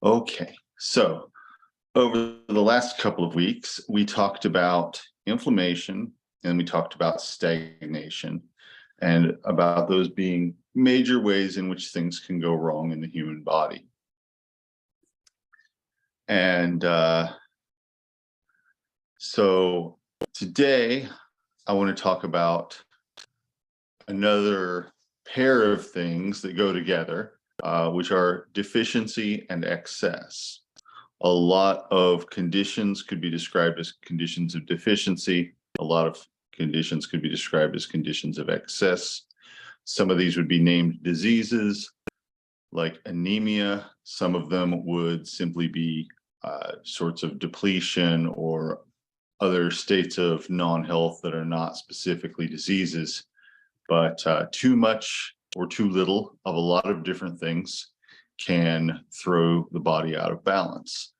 Okay, so over the last couple of weeks, we talked about inflammation and we talked about stagnation and about those being major ways in which things can go wrong in the human body. And so today, I want to talk about another pair of things that go together, which are deficiency and excess. A lot of conditions could be described as conditions of deficiency. A lot of conditions could be described as conditions of excess. Some of these would be named diseases like anemia. Some of them would simply be sorts of depletion or other states of non-health that are not specifically diseases, but too much or too little of a lot of different things can throw the body out of balance.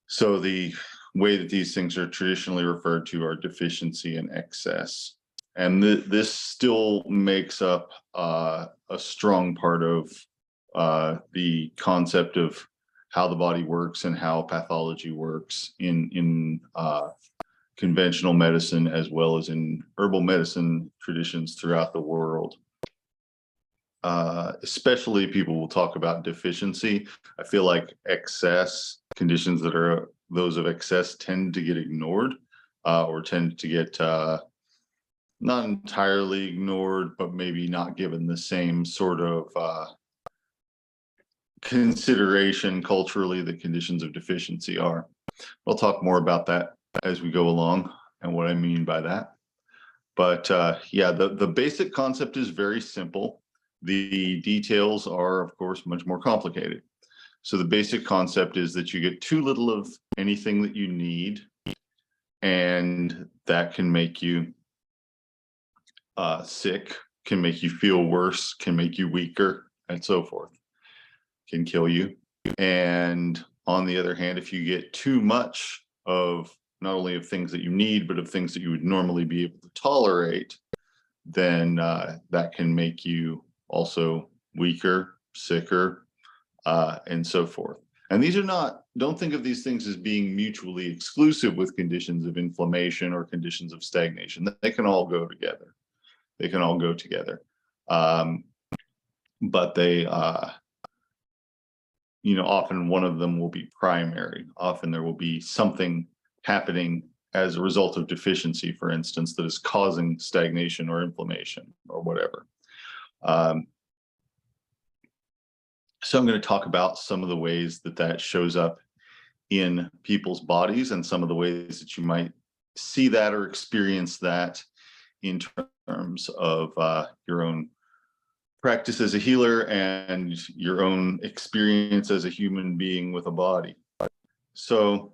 So the way that these things are traditionally referred to are deficiency and excess. And this still makes up a strong part of the concept of how the body works and how pathology works in conventional medicine as well as in herbal medicine traditions throughout the world. Especially people will talk about deficiency. I feel like excess conditions that are those of excess tend to get ignored or tend to get not entirely ignored, but maybe not given the same sort of consideration culturally that conditions of deficiency are. I'll talk more about that as we go along and what I mean by that. But yeah, the basic concept is very simple. The details are, of course, much more complicated. So the basic concept is that you get too little of anything that you need, and that can make you sick, can make you feel worse, can make you weaker, and so forth. Can kill you. And on the other hand, if you get too much of not only of things that you need, but of things that you would normally be able to tolerate, then that can make you also weaker, sicker, and so forth. And these are not, don't think of these things as being mutually exclusive with conditions of inflammation or conditions of stagnation. They can all go together. They can all go together. But they, often one of them will be primary. Often there will be something happening as a result of deficiency, for instance, that is causing stagnation or inflammation or whatever. So I'm going to talk about some of the ways that that shows up in people's bodies and some of the ways that you might see that or experience that in terms of your own practice as a healer and your own experience as a human being with a body. So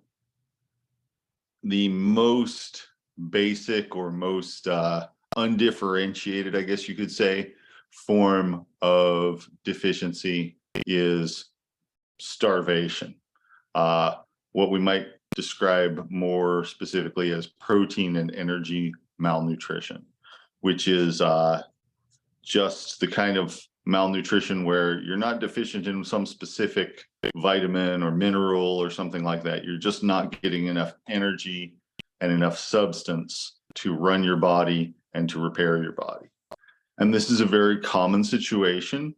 the most basic or most undifferentiated, I guess you could say, form of deficiency is starvation. What we might describe more specifically as protein and energy malnutrition, which is just the kind of malnutrition where you're not deficient in some specific vitamin or mineral or something like that. You're just not getting enough energy and enough substance to run your body and to repair your body. And this is a very common situation.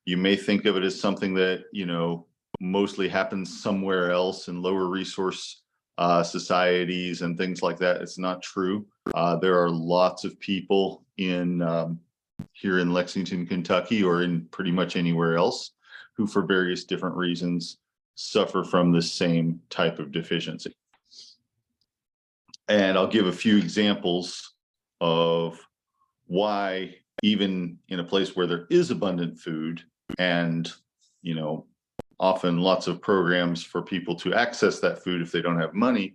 You may think of it as something that, mostly happens somewhere else in lower resource societies and things like that. It's not true. There are lots of people here in Lexington, Kentucky, or in pretty much anywhere else, who for various different reasons suffer from the same type of deficiency. And I'll give a few examples of why, even in a place where there is abundant food and, often lots of programs for people to access that food if they don't have money,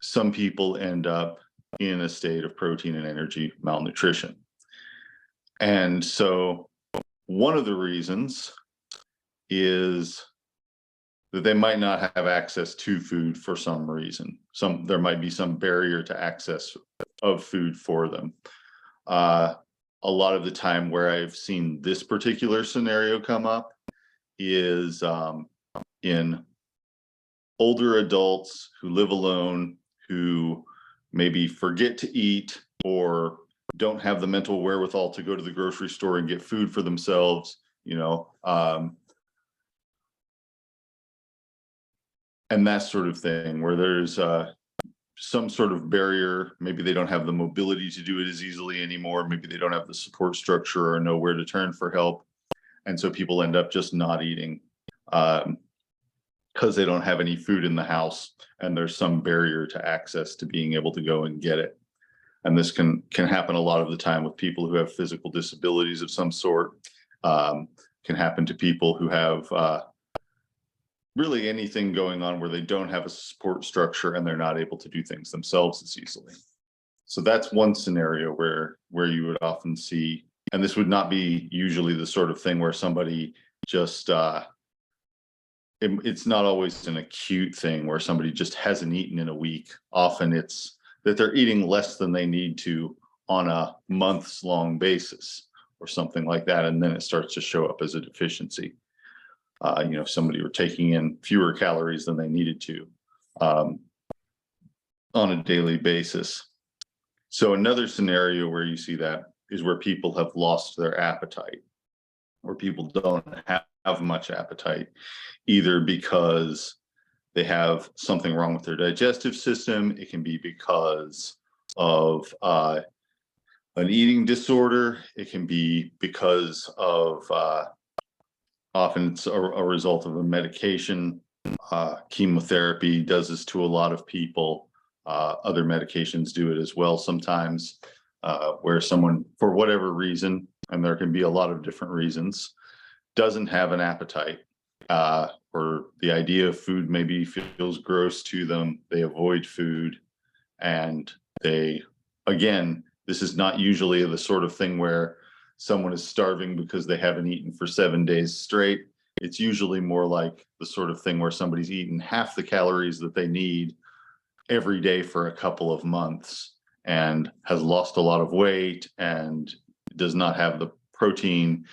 some people end up in a state of protein and energy malnutrition. And so one of the reasons is that they might not have access to food for some reason. There might be some barrier to access of food for them. a lot of the time where I've seen this particular scenario come up is in older adults who live alone, who maybe forget to eat or don't have the mental wherewithal to go to the grocery store and get food for themselves, and that sort of thing, where there's some sort of barrier. Maybe they don't have the mobility to do it as easily anymore. Maybe they don't have the support structure or know where to turn for help. And so people end up just not eating because they don't have any food in the house, and there's some barrier to access to being able to go and get it. And this can happen a lot of the time with people who have physical disabilities of some sort. Can happen to people who have really anything going on where they don't have a support structure and they're not able to do things themselves as easily. So that's one scenario where you would often see, and this would not be usually the sort of thing where somebody just it's not always an acute thing where somebody just hasn't eaten in a week. Often it's that they're eating less than they need to on a months long basis or something like that, and then it starts to show up as a deficiency. Somebody were taking in fewer calories than they needed to on a daily basis. So another scenario where you see that is where people have lost their appetite, where people don't have much appetite, either because they have something wrong with their digestive system. It can be because of an eating disorder. It can be because of often it's a result of a medication. Chemotherapy does this to a lot of people. Other medications do it as well sometimes, where someone, for whatever reason, and there can be a lot of different reasons, doesn't have an appetite, or the idea of food maybe feels gross to them. They avoid food, and again, this is not usually the sort of thing where someone is starving because they haven't eaten for 7 days straight. It's usually more like the sort of thing where somebody's eaten half the calories that they need every day for a couple of months and has lost a lot of weight and does not have the protein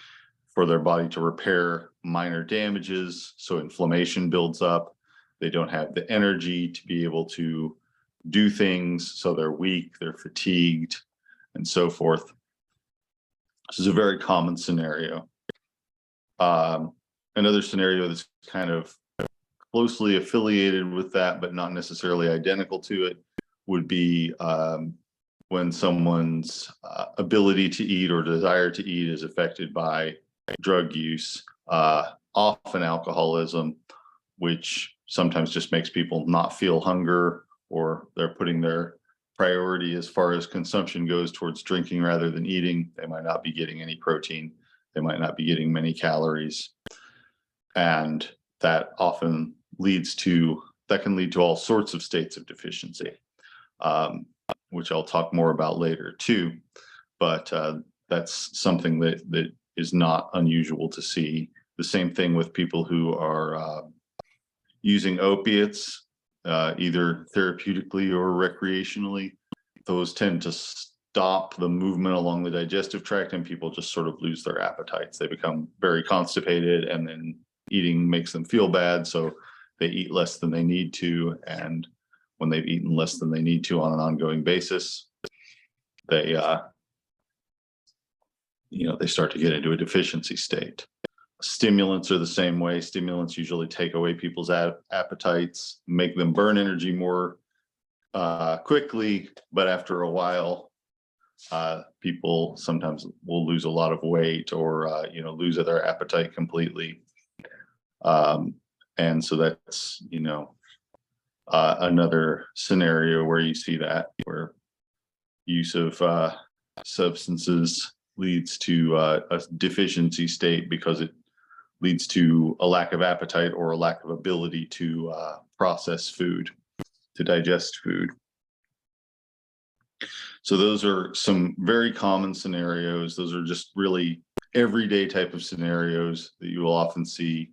for their body to repair minor damages. So inflammation builds up. They don't have the energy to be able to do things. So they're weak, they're fatigued, and so forth. This is a very common scenario. Another scenario that's kind of closely affiliated with that, but not necessarily identical to it, would be when someone's ability to eat or desire to eat is affected by drug use, often alcoholism, which sometimes just makes people not feel hunger, or they're putting their priority as far as consumption goes towards drinking rather than eating. They might not be getting any protein. They might not be getting many calories. And that often can lead to all sorts of states of deficiency, which I'll talk more about later too. But that's something that is not unusual to see. The same thing with people who are using opiates, either therapeutically or recreationally. Those tend to stop the movement along the digestive tract, and people just sort of lose their appetites. They become very constipated, and then eating makes them feel bad, so they eat less than they need to. And when they've eaten less than they need to on an ongoing basis, they start to get into a deficiency state. Stimulants are the same way. Stimulants usually take away people's appetites, make them burn energy more quickly, but after a while, people sometimes will lose a lot of weight, or lose their appetite completely. And so that's another scenario where you see that, where use of substances leads to a deficiency state because it leads to a lack of appetite or a lack of ability to process food, to digest food. So those are some very common scenarios. Those are just really everyday type of scenarios that you will often see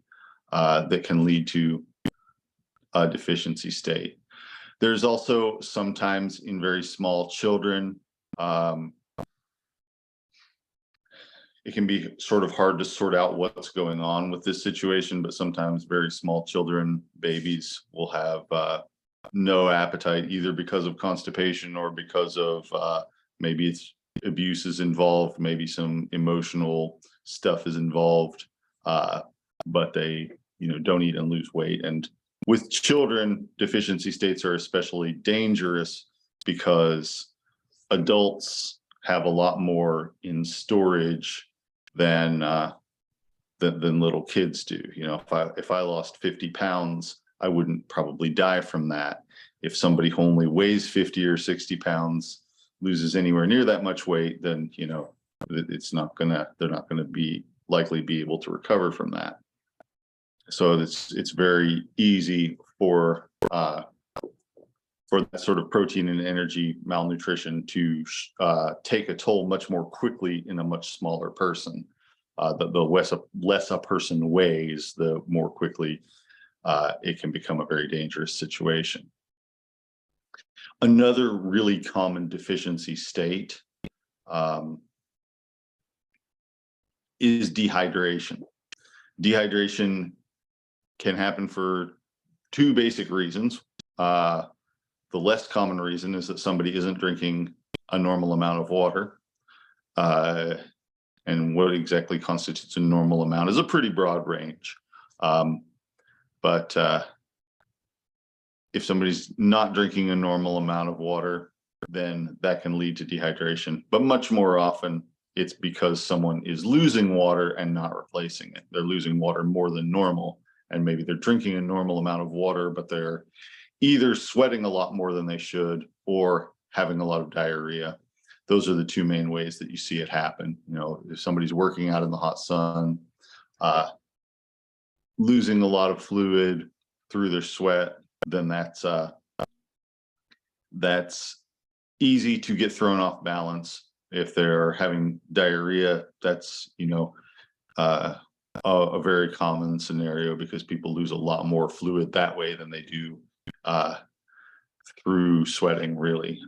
that can lead to a deficiency state. There's also sometimes in very small children, it can be sort of hard to sort out what's going on with this situation, but sometimes very small children, babies, will have no appetite, either because of constipation or because of maybe it's abuse is involved, maybe some emotional stuff is involved, but they don't eat and lose weight. And with children, deficiency states are especially dangerous because adults have a lot more in storage than little kids do. If I lost 50 pounds, I wouldn't probably die from that. If somebody who only weighs 50 or 60 pounds loses anywhere near that much weight, then they're not gonna be likely be able to recover from that. So it's very easy for that sort of protein and energy malnutrition to take a toll much more quickly in a much smaller person. The less a person weighs, the more quickly it can become a very dangerous situation. Another really common deficiency state is dehydration. Dehydration can happen for two basic reasons. The less common reason is that somebody isn't drinking a normal amount of water. And what exactly constitutes a normal amount is a pretty broad range. But if somebody's not drinking a normal amount of water, then that can lead to dehydration. But much more often, it's because someone is losing water and not replacing it. They're losing water more than normal, and maybe they're drinking a normal amount of water, but they're either sweating a lot more than they should or having a lot of diarrhea. Those are the two main ways that you see it happen. If somebody's working out in the hot sun, losing a lot of fluid through their sweat, then that's easy to get thrown off balance. If they're having diarrhea, that's a very common scenario, because people lose a lot more fluid that way than they do through sweating, really,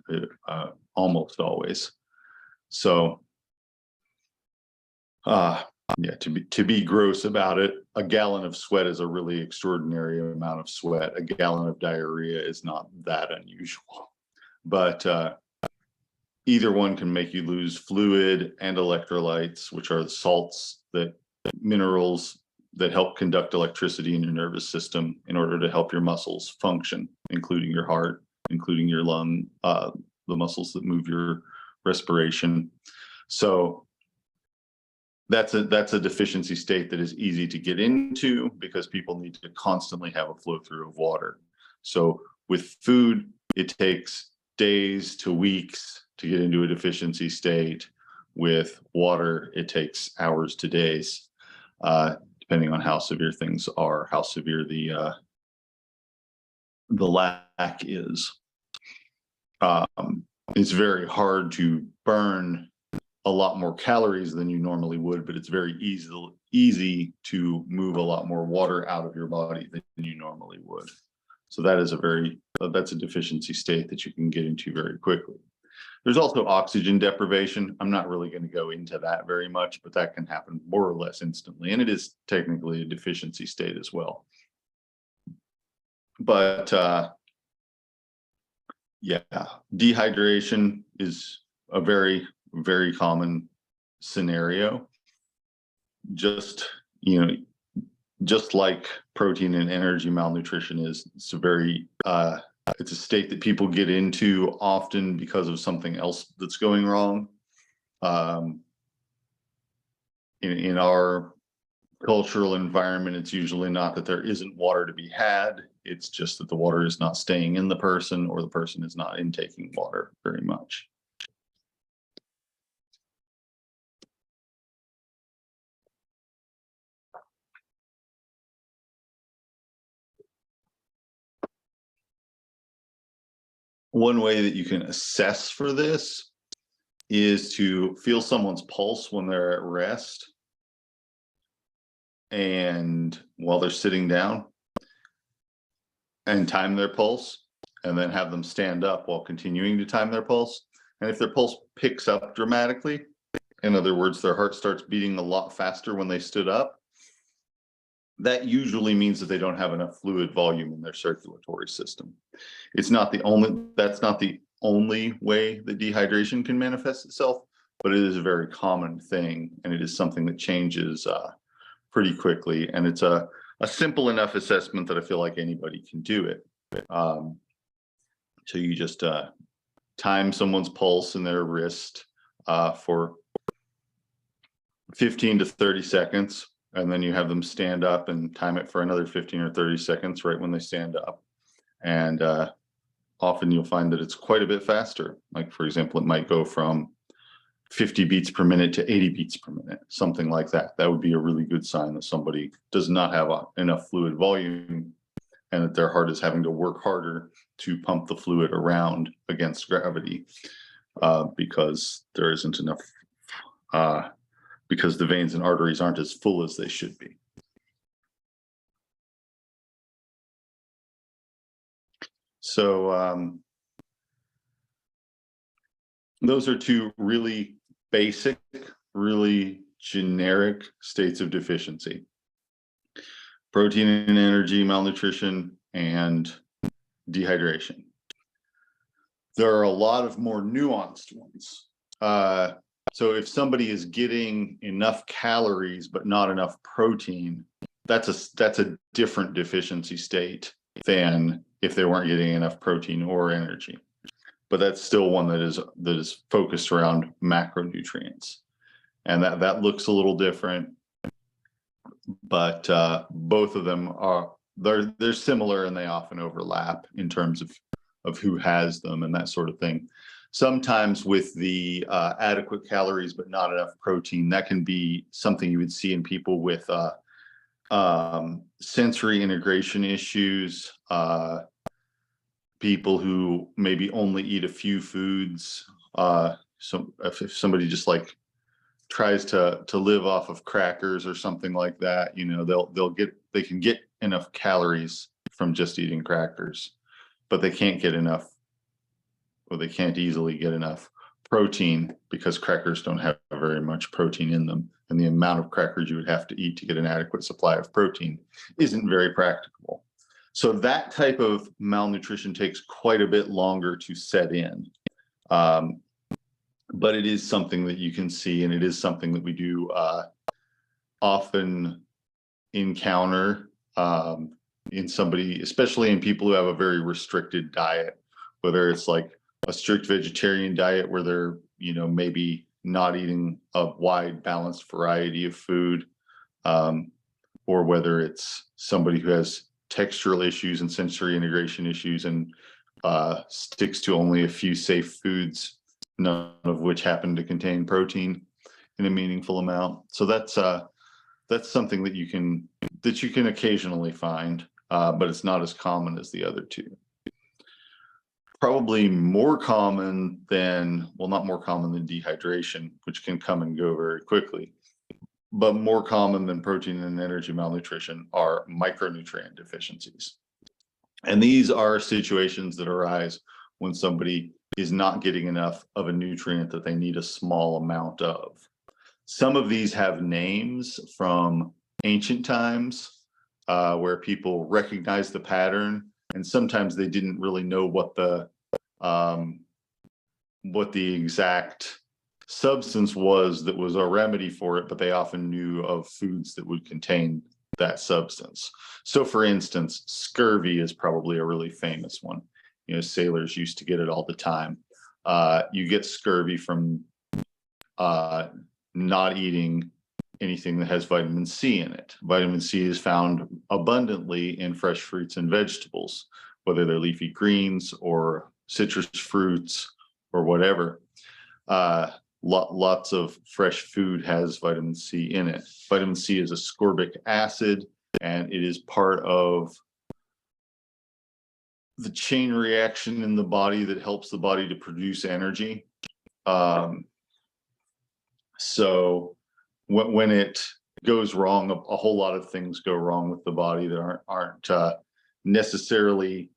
almost always. So to be gross about it, a gallon of sweat is a really extraordinary amount of sweat. A gallon of diarrhea is not that unusual, but either one can make you lose fluid and electrolytes, which are the salts, that minerals that help conduct electricity in your nervous system in order to help your muscles function, including your heart, including your lung, the muscles that move your respiration. So that's a deficiency state that is easy to get into because people need to constantly have a flow through of water. So with food, it takes days to weeks to get into a deficiency state. With water, it takes hours to days, depending on how severe things are, how severe the lack is. It's very hard to burn a lot more calories than you normally would, but it's very easy to move a lot more water out of your body than you normally would. So that is that's a deficiency state that you can get into very quickly. There's also oxygen deprivation. I'm not really going to go into that very much, but that can happen more or less instantly, and it is technically a deficiency state as well. But dehydration is a very, very common scenario. Just like protein and energy malnutrition is, it's a state that people get into often because of something else that's going wrong. In our cultural environment, it's usually not that there isn't water to be had. It's just that the water is not staying in the person, or the person is not intaking water very much. One way that you can assess for this is to feel someone's pulse when they're at rest and while they're sitting down, and time their pulse, and then have them stand up while continuing to time their pulse. And if their pulse picks up dramatically, in other words, their heart starts beating a lot faster when they stood up, that usually means that they don't have enough fluid volume in their circulatory system. That's not the only way that dehydration can manifest itself, but it is a very common thing, and it is something that changes pretty quickly. And it's a simple enough assessment that I feel like anybody can do it. So you just time someone's pulse in their wrist for 15 to 30 seconds, and then you have them stand up and time it for another 15 or 30 seconds right when they stand up. And often you'll find that it's quite a bit faster. Like, for example, it might go from 50 beats per minute to 80 beats per minute, something like that. That would be a really good sign that somebody does not have enough fluid volume, and that their heart is having to work harder to pump the fluid around against gravity, because there isn't enough, because the veins and arteries aren't as full as they should be. So those are two really basic, really generic states of deficiency: protein and energy malnutrition and dehydration. There are a lot of more nuanced ones. So if somebody is getting enough calories but not enough protein, that's a different deficiency state than if they weren't getting enough protein or energy. But that's still one that is focused around macronutrients, and that looks a little different. But both of them they're similar, and they often overlap in terms of who has them and that sort of thing. Sometimes with the adequate calories but not enough protein, that can be something you would see in people with sensory integration issues, people who maybe only eat a few foods. So if somebody just like tries to live off of crackers or something like that, you know, they can get enough calories from just eating crackers, but they can't easily get enough protein, because crackers don't have very much protein in them, and the amount of crackers you would have to eat to get an adequate supply of protein isn't very practicable. So that type of malnutrition takes quite a bit longer to set in. But it is something that you can see, and it is something that we do often encounter in somebody, especially in people who have a very restricted diet, whether it's like a strict vegetarian diet where they're, you know, maybe not eating a wide balanced variety of food, or whether it's somebody who has textural issues and sensory integration issues and sticks to only a few safe foods, none of which happen to contain protein in a meaningful amount. So that's something that you can occasionally find, but it's not as common as the other two. Probably more common than, well, not more common than dehydration, which can come and go very quickly, but more common than protein and energy malnutrition are micronutrient deficiencies. And these are situations that arise when somebody is not getting enough of a nutrient that they need a small amount of. Some of these have names from ancient times, where people recognize the pattern, and sometimes they didn't really know what the exact substance was that was a remedy for it, but they often knew of foods that would contain that substance. So for instance, scurvy is probably a really famous one. You know, sailors used to get it all the time. You get scurvy from not eating anything that has vitamin C in it. Vitamin C is found abundantly in fresh fruits and vegetables, whether they're leafy greens or citrus fruits or whatever. Lots of fresh food has vitamin C in it. Vitamin C is ascorbic acid, and it is part of the chain reaction in the body that helps the body to produce energy. So when it goes wrong, a whole lot of things go wrong with the body that aren't necessarily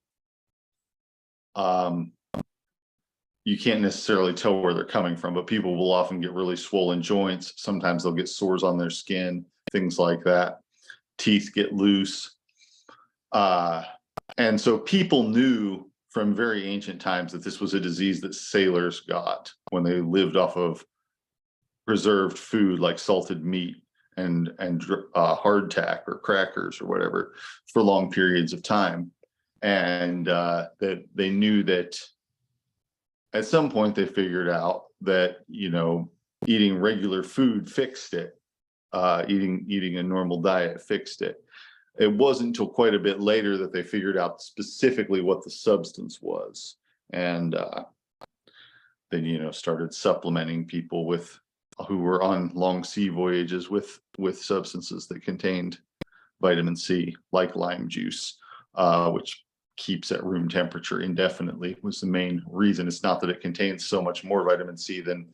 you can't necessarily tell where they're coming from, but people will often get really swollen joints. Sometimes they'll get sores on their skin, things like that. Teeth get loose. And so people knew from very ancient times that this was a disease that sailors got when they lived off of preserved food like salted meat and hardtack or crackers or whatever for long periods of time. And that they knew that at some point they figured out that, eating regular food fixed it. Eating a normal diet fixed it. It wasn't until quite a bit later that they figured out specifically what the substance was, and then started supplementing people who were on long sea voyages with substances that contained vitamin C, like lime juice, which keeps at room temperature indefinitely. Was the main reason. It's not that it contains so much more vitamin C than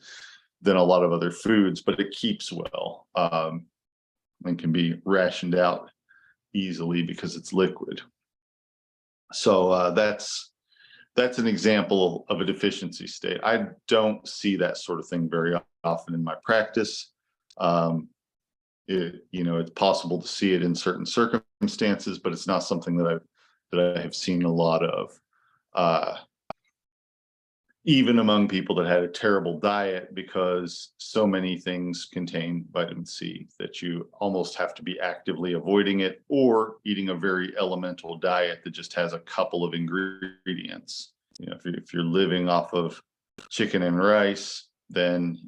a lot of other foods, but it keeps well, and can be rationed out easily because it's liquid. So that's an example of a deficiency state. I don't see that sort of thing very often in my practice. It's possible to see it in certain circumstances, but it's not something that I have seen a lot of. Even among people that had a terrible diet, because so many things contain vitamin C that you almost have to be actively avoiding it or eating a very elemental diet that just has a couple of ingredients. If you're living off of chicken and rice, then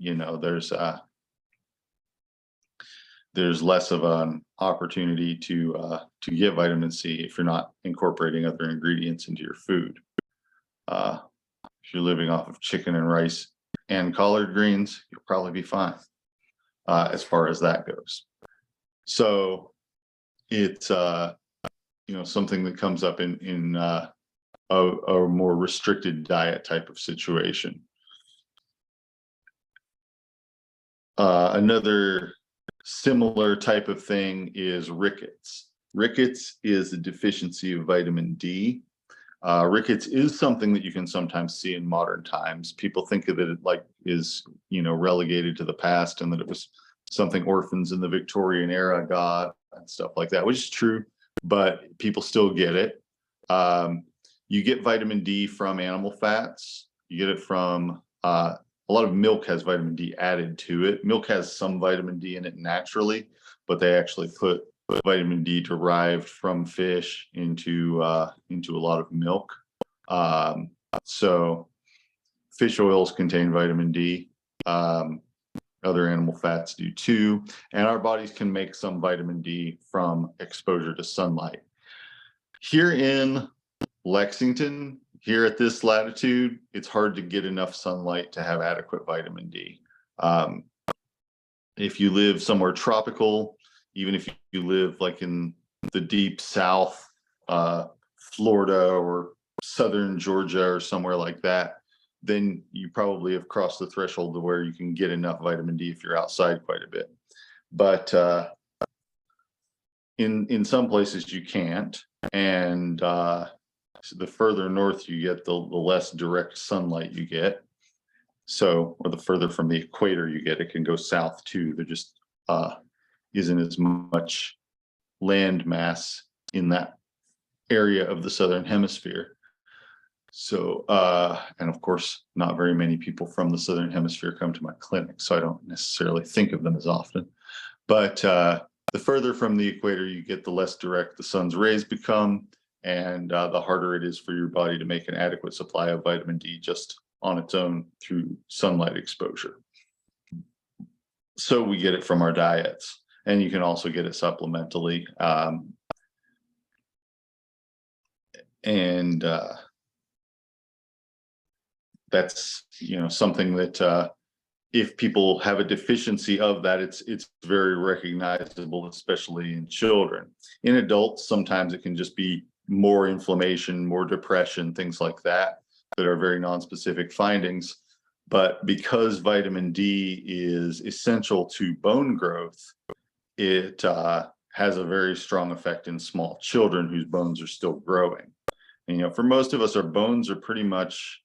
there's less of an opportunity to get vitamin C if you're not incorporating other ingredients into your food. If you're living off of chicken and rice and collard greens, you'll probably be fine as far as that goes. So it's something that comes up in a more restricted diet type of situation. Another similar type of thing is rickets. Rickets is a deficiency of vitamin D. Rickets is something that you can sometimes see in modern times. People think of it like is relegated to the past, and that it was something orphans in the Victorian era got and stuff like that, which is true, but people still get it. You get vitamin D from animal fats. You get it from a lot of milk has vitamin D added to it. Milk has some vitamin D in it naturally, but they actually put vitamin D derived from fish into a lot of milk. So fish oils contain vitamin D. Other animal fats do too. And our bodies can make some vitamin D from exposure to sunlight. Here in Lexington, here at this latitude, it's hard to get enough sunlight to have adequate vitamin D. If you live somewhere tropical, even if you live like in the deep South, Florida or Southern Georgia or somewhere like that, then you probably have crossed the threshold to where you can get enough vitamin D if you're outside quite a bit. But in some places you can't, and so the further north you get, the less direct sunlight you get. So, or the further from the equator you get, it can go south too. There just isn't as much land mass in that area of the southern hemisphere. So, and of course, not very many people from the southern hemisphere come to my clinic, so I don't necessarily think of them as often. But the further from the equator you get, the less direct the sun's rays become, and the harder it is for your body to make an adequate supply of vitamin D just on its own through sunlight exposure. So we get it from our diets. And you can also get it supplementally. That's something that if people have a deficiency of that, it's very recognizable, especially in children. In adults, sometimes it can just be more inflammation, more depression, things like that are very nonspecific findings. But because vitamin D is essential to bone growth, it has a very strong effect in small children whose bones are still growing. And, for most of us, our bones are pretty much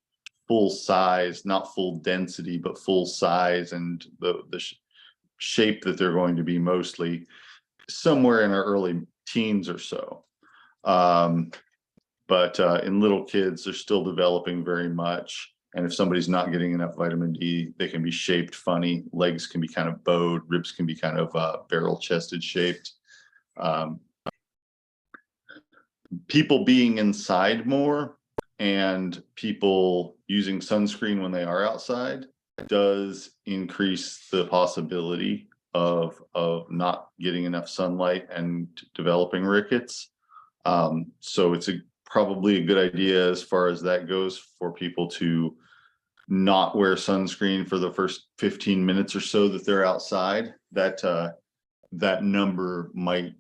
full size, not full density, but full size, and the shape that they're going to be mostly somewhere in our early teens or so. But in little kids, they're still developing very much. And if somebody's not getting enough vitamin D, they can be shaped funny. Legs can be kind of bowed, ribs can be kind of barrel chested shaped. Um, People being inside more and people using sunscreen when they are outside does increase the possibility of not getting enough sunlight and developing rickets. So it's probably a good idea as far as that goes for people to not wear sunscreen for the first 15 minutes or so that they're outside. That number might,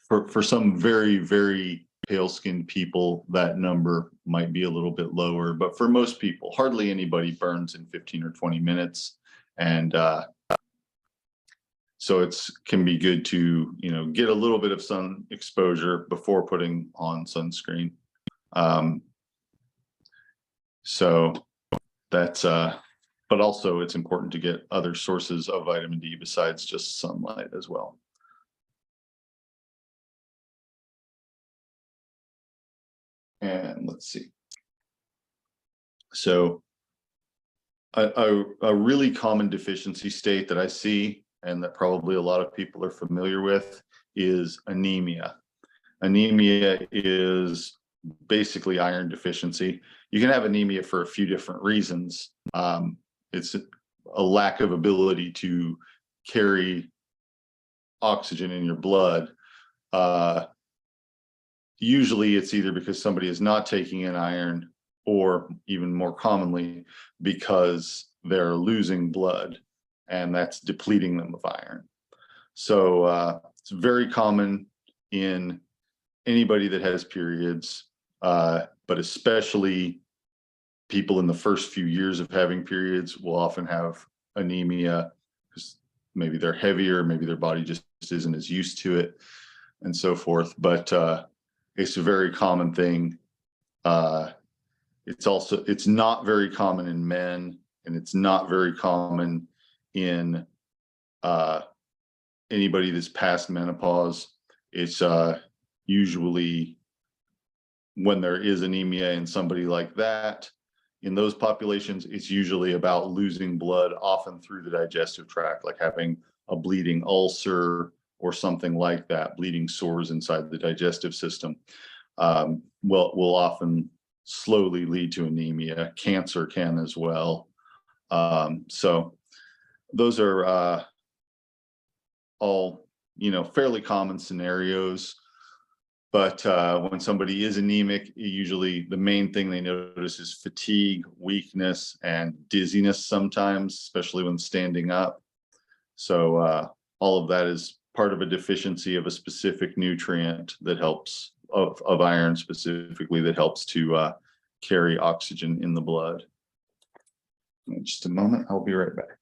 for some very, very pale skinned people, that number might be a little bit lower, but for most people, hardly anybody burns in 15 or 20 minutes. And so it's can be good to, get a little bit of sun exposure before putting on sunscreen. So that's but also it's important to get other sources of vitamin D besides just sunlight as well. And let's see. So a really common deficiency state that I see and that probably a lot of people are familiar with is anemia. Anemia is basically iron deficiency. You can have anemia for a few different reasons. It's a lack of ability to carry oxygen in your blood. Usually it's either because somebody is not taking in iron, or even more commonly, because they're losing blood and that's depleting them of iron. So it's very common in anybody that has periods, but especially people in the first few years of having periods will often have anemia because maybe they're heavier, maybe their body just isn't as used to it, and so forth. But it's a very common thing. It's not very common in men, and it's not very common in anybody that's past menopause. It's usually when there is anemia in somebody like that, in those populations, it's usually about losing blood, often through the digestive tract, like having a bleeding ulcer or something like that, bleeding sores inside the digestive system. Will often slowly lead to anemia. Cancer can as well. So those are all, fairly common scenarios. But when somebody is anemic, usually the main thing they notice is fatigue, weakness, and dizziness sometimes, especially when standing up. So all of that is part of a deficiency of a specific nutrient that helps, of iron specifically, that helps to carry oxygen in the blood. In just a moment, I'll be right back.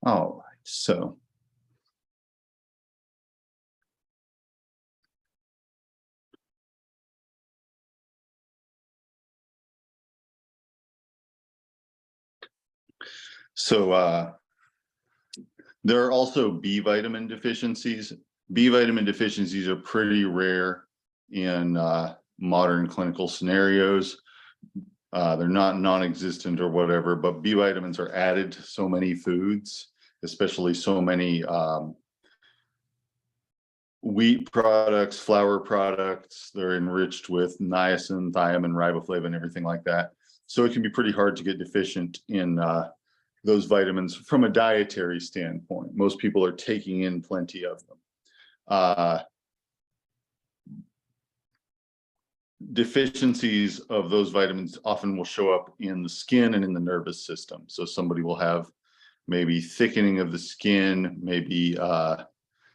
All right. So there are also B vitamin deficiencies. B vitamin deficiencies are pretty rare in modern clinical scenarios. They're not non-existent or whatever, but B vitamins are added to so many foods, especially so many wheat products, flour products. They're enriched with niacin, thiamine, riboflavin, everything like that. So it can be pretty hard to get deficient in those vitamins from a dietary standpoint. Most people are taking in plenty of them. Deficiencies of those vitamins often will show up in the skin and in the nervous system. So somebody will have maybe thickening of the skin, maybe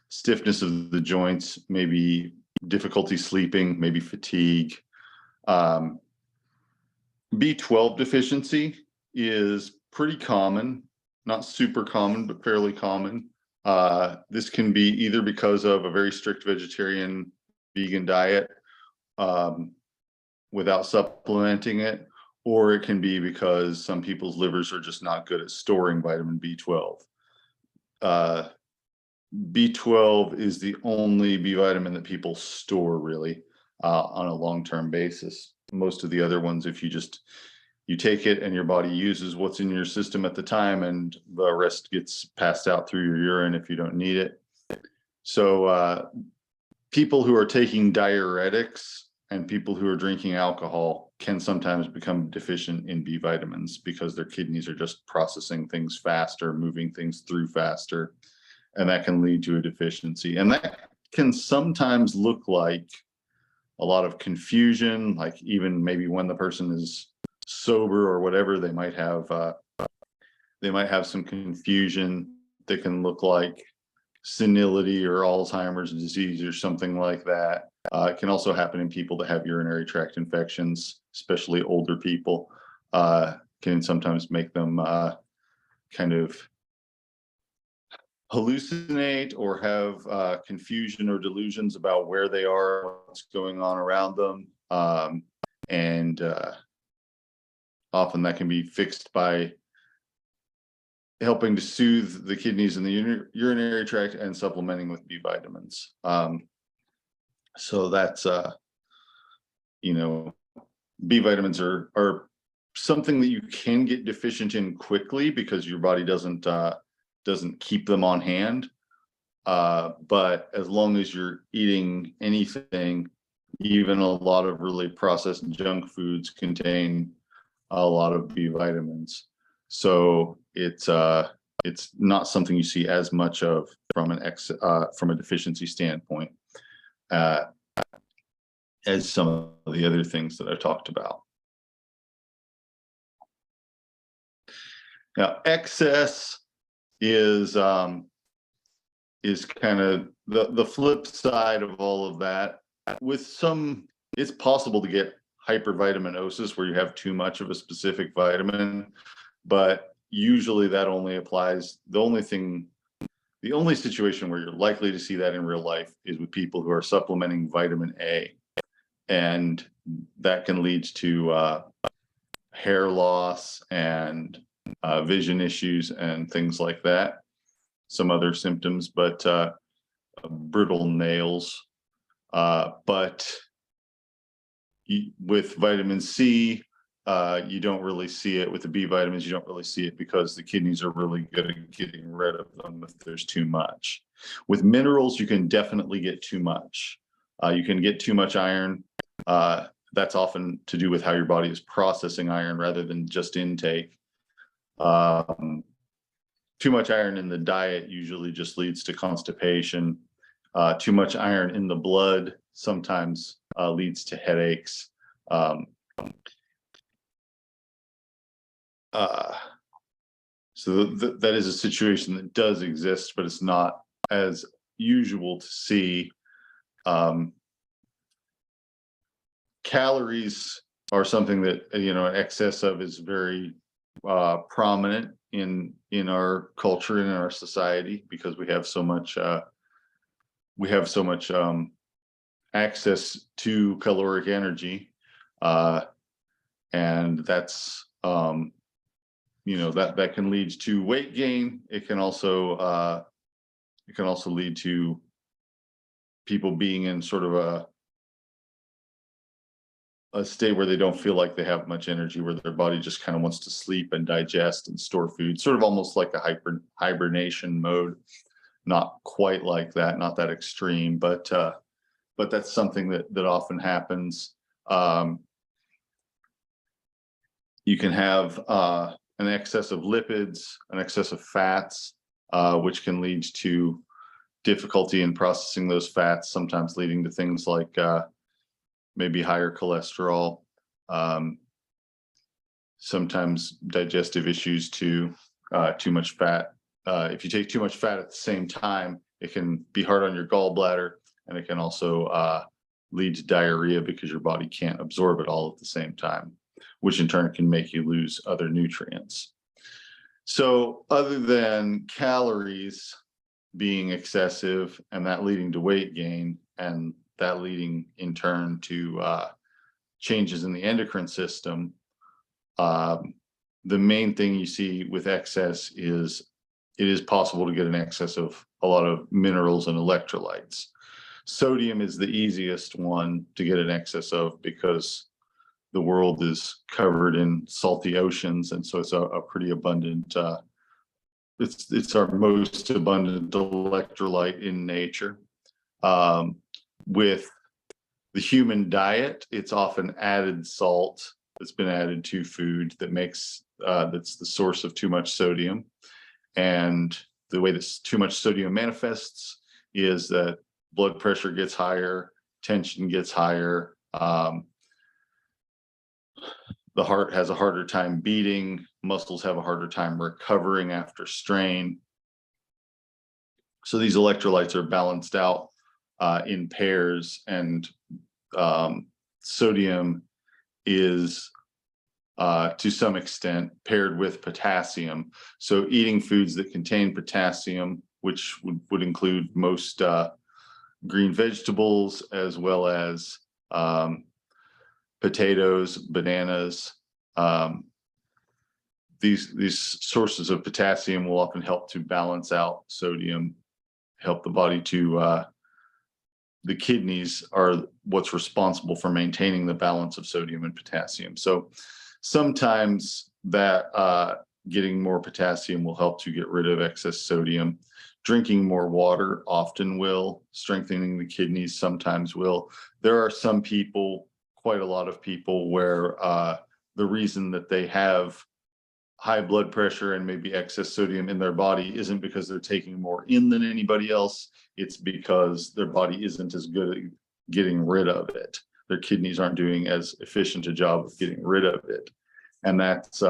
stiffness of the joints, maybe difficulty sleeping, maybe fatigue. B12 deficiency is pretty common, not super common, but fairly common. This can be either because of a very strict vegetarian vegan diet without supplementing it, or it can be because some people's livers are just not good at storing vitamin B12. B12 is the only B vitamin that people store really on a long-term basis. Most of the other ones, if you take it and your body uses what's in your system at the time, and the rest gets passed out through your urine if you don't need it. So people who are taking diuretics and people who are drinking alcohol can sometimes become deficient in B vitamins because their kidneys are just processing things faster, moving things through faster, and that can lead to a deficiency. And that can sometimes look like a lot of confusion, like even maybe when the person is sober or whatever, they might have some confusion that can look like senility or Alzheimer's disease or something like that. It can also happen in people that have urinary tract infections, especially older people. Can sometimes make them kind of hallucinate or have confusion or delusions about where they are, what's going on around them. And often that can be fixed by helping to soothe the kidneys and the urinary tract and supplementing with B vitamins. So that's, B vitamins are something that you can get deficient in quickly because your body doesn't keep them on hand. But as long as you're eating anything, even a lot of really processed junk foods contain a lot of B vitamins. So it's not something you see as much of from a deficiency standpoint as some of the other things that I talked about. Now, excess is kind of the flip side of all of that. It's possible to get hypervitaminosis where you have too much of a specific vitamin, but usually that only applies. The only situation where you're likely to see that in real life is with people who are supplementing vitamin A, and that can lead to hair loss and vision issues and things like that. Some other symptoms, but brittle nails. But with vitamin C, you don't really see it. With the B vitamins, you don't really see it because the kidneys are really good at getting rid of them if there's too much. With minerals, you can definitely get too much. You can get too much iron. That's often to do with how your body is processing iron rather than just intake. Too much iron in the diet usually just leads to constipation. Too much iron in the blood sometimes leads to headaches. So that is a situation that does exist, but it's not as usual to see. Calories are something that, an excess of is very prominent in our culture and in our society, because we have so much access to caloric energy, uh, and that's that can lead to weight gain. It can also lead to people being in sort of a state where they don't feel like they have much energy, where their body just kind of wants to sleep and digest and store food, sort of almost like a hibernation mode. Not quite like that, not that extreme, but that's something that often happens. You can have an excess of lipids, an excess of fats, which can lead to difficulty in processing those fats, sometimes leading to things like maybe higher cholesterol, um, sometimes digestive issues too, too much fat. If you take too much fat at the same time, it can be hard on your gallbladder, and it can also lead to diarrhea because your body can't absorb it all at the same time, which in turn can make you lose other nutrients. So other than calories being excessive and that leading to weight gain, and that leading in turn to changes in the endocrine system, the main thing you see with excess is it is possible to get an excess of a lot of minerals and electrolytes. Sodium is the easiest one to get an excess of because the world is covered in salty oceans, and so it's a pretty abundant. It's our most abundant electrolyte in nature. With the human diet, it's often added salt that's been added to food that's the source of too much sodium. And the way that too much sodium manifests is that blood pressure gets higher, tension gets higher, the heart has a harder time beating, muscles have a harder time recovering after strain. So these electrolytes are balanced out in pairs, and sodium is to some extent paired with potassium. So eating foods that contain potassium, which would include most green vegetables, as well as potatoes, bananas. These sources of potassium will often help to balance out sodium, help the body to, the kidneys are what's responsible for maintaining the balance of sodium and potassium. So sometimes that getting more potassium will help to get rid of excess sodium. Drinking more water often will. Strengthening the kidneys sometimes will. There are some people, quite a lot of people, where the reason that they have high blood pressure and maybe excess sodium in their body isn't because they're taking more in than anybody else. It's because their body isn't as good at getting rid of it. Their kidneys aren't doing as efficient a job of getting rid of it. And that's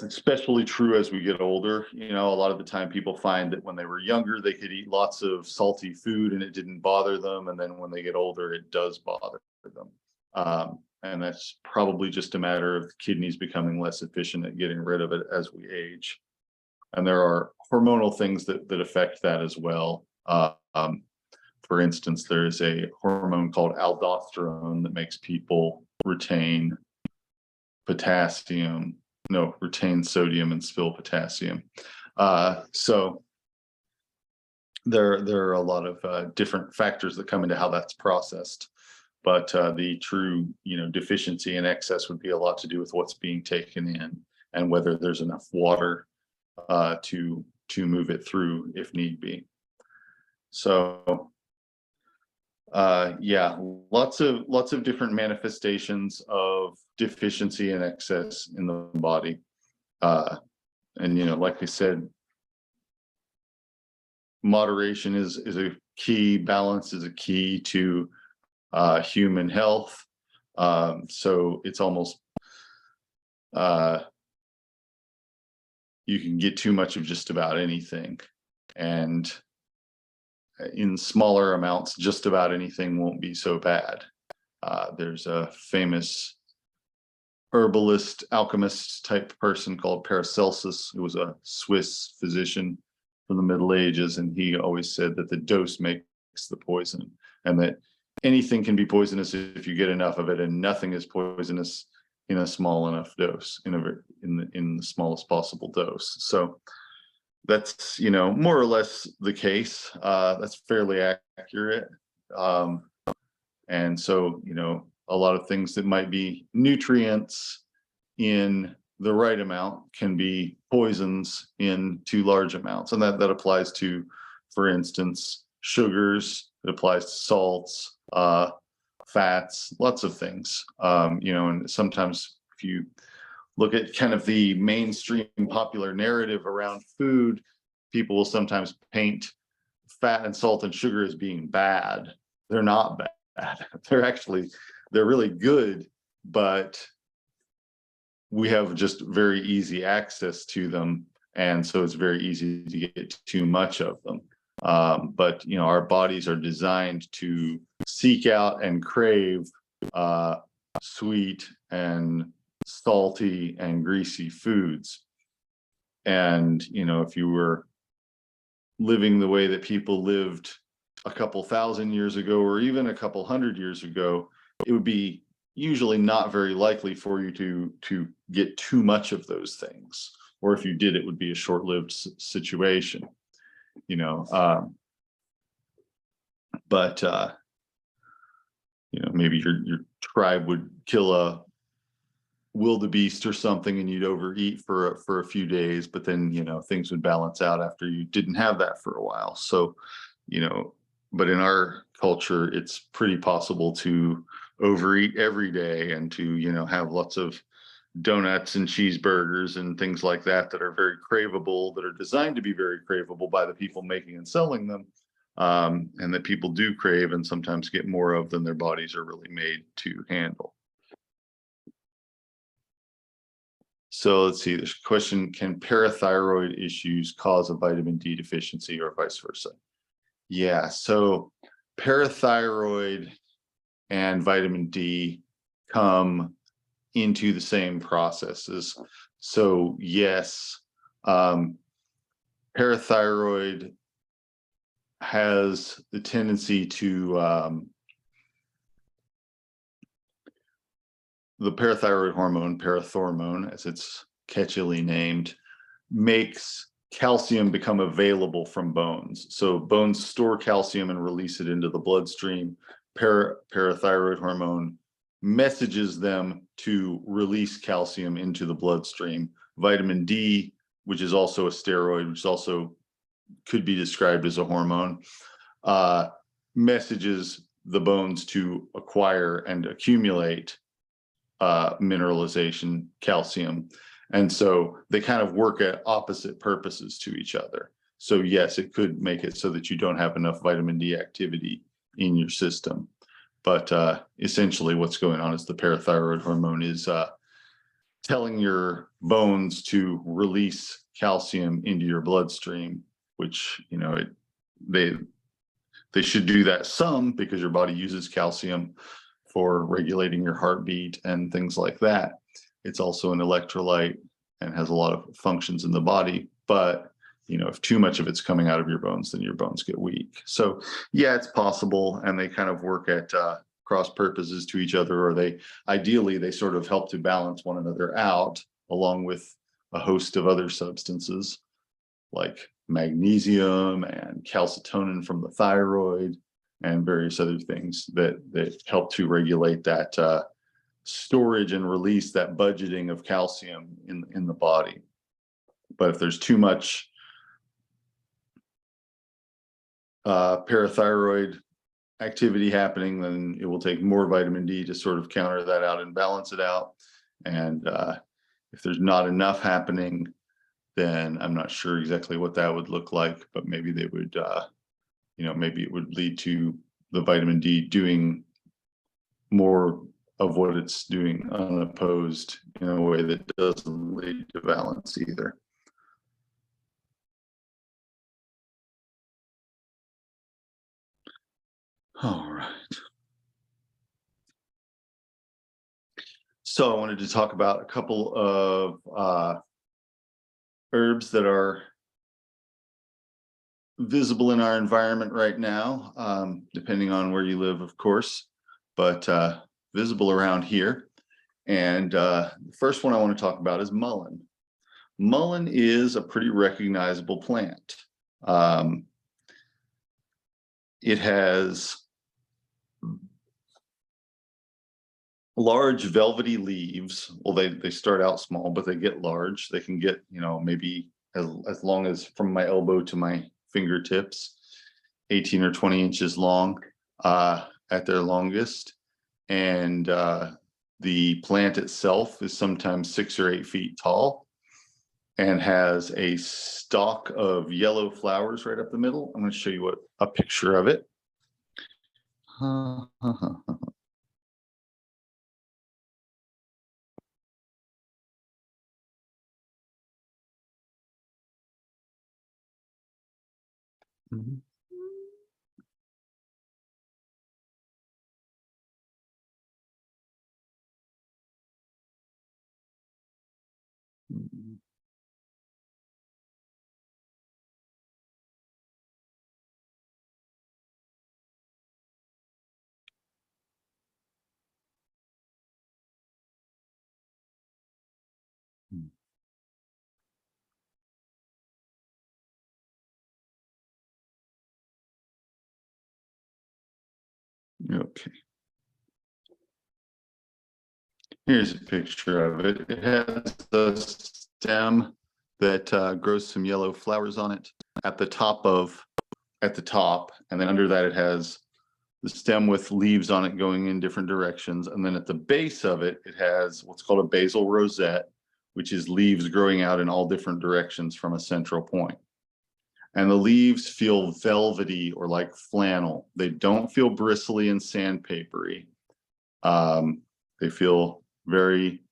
especially true as we get older. A lot of the time people find that when they were younger, they could eat lots of salty food and it didn't bother them. And then when they get older, it does bother them. And that's probably just a matter of the kidneys becoming less efficient at getting rid of it as we age. And there are hormonal things that affect that as well. For instance, there is a hormone called aldosterone that makes people retain sodium and spill potassium. So there are a lot of different factors that come into how that's processed. But the true, deficiency and excess would be a lot to do with what's being taken in and whether there's enough water to move it through if need be. So lots of different manifestations of deficiency and excess in the body. And like I said, moderation is a key, balance is a key to human health. So it's almost you can get too much of just about anything, and in smaller amounts, just about anything won't be so bad. There's a famous herbalist, alchemist type person called Paracelsus, who was a Swiss physician from the Middle Ages, and he always said that the dose makes the poison, and that anything can be poisonous if you get enough of it, and nothing is poisonous in a small enough dose, in the smallest possible dose. So that's, more or less the case. That's fairly accurate. And so, a lot of things that might be nutrients in the right amount can be poisons in too large amounts. And that applies to, for instance, sugars, it applies to salts, fats, lots of things. And sometimes if you look at kind of the mainstream popular narrative around food, people will sometimes paint fat and salt and sugar as being bad. They're not bad. They're really good, but we have just very easy access to them. And so it's very easy to get too much of them. But our bodies are designed to seek out and crave sweet and salty and greasy foods. And if you were living the way that people lived a couple thousand years ago, or even a couple hundred years ago, it would be usually not very likely for you to get too much of those things. Or if you did, it would be a short-lived situation. But maybe your tribe would kill a wildebeest or something, and you'd overeat for a few days, but then things would balance out after you didn't have that for a while. So but in our culture, it's pretty possible to overeat every day and to have lots of donuts and cheeseburgers and things like that are very craveable, that are designed to be very craveable by the people making and selling them, and that people do crave and sometimes get more of than their bodies are really made to handle. So let's see, this question: can parathyroid issues cause a vitamin D deficiency or vice versa? Yeah, so parathyroid and vitamin D come into the same processes. So yes, parathyroid has the tendency to, the parathyroid hormone, parathormone, as it's catchily named, makes calcium become available from bones. So bones store calcium and release it into the bloodstream. Parathyroid hormone messages them to release calcium into the bloodstream. Vitamin D, which is also a steroid, which also could be described as a hormone, messages the bones to acquire and accumulate mineralization, calcium. And so they kind of work at opposite purposes to each other. So yes, it could make it so that you don't have enough vitamin D activity in your system. But essentially what's going on is the parathyroid hormone is telling your bones to release calcium into your bloodstream, which, they should do that some, because your body uses calcium for regulating your heartbeat and things like that. It's also an electrolyte and has a lot of functions in the body. But, if too much of it's coming out of your bones, then your bones get weak. So yeah, it's possible. And they kind of work at cross purposes to each other, or ideally they sort of help to balance one another out, along with a host of other substances like magnesium and calcitonin from the thyroid and various other things that help to regulate that storage and release, that budgeting of calcium in the body. But if there's too much parathyroid activity happening, then it will take more vitamin D to sort of counter that out and balance it out. And if there's not enough happening, then I'm not sure exactly what that would look like, but maybe they would, maybe it would lead to the vitamin D doing more of what it's doing unopposed in a way that doesn't lead to balance either. All right. So I wanted to talk about a couple of herbs that are visible in our environment right now, depending on where you live, of course, but visible around here. And the first one I want to talk about is mullein. Mullein is a pretty recognizable plant. It has large velvety leaves. Well, they start out small, but they get large. They can get, maybe as long as from my elbow to my fingertips, 18 or 20 inches long at their longest. And the plant itself is sometimes 6 or 8 feet tall and has a stalk of yellow flowers right up the middle. I'm going to show you a picture of it. Mhm. Okay, here's a picture of it. It has the stem that grows some yellow flowers on it at the top, and then under that it has the stem with leaves on it going in different directions, and then at the base of it, it has what's called a basal rosette, which is leaves growing out in all different directions from a central point. And the leaves feel velvety or like flannel. They don't feel bristly and sandpapery. They feel very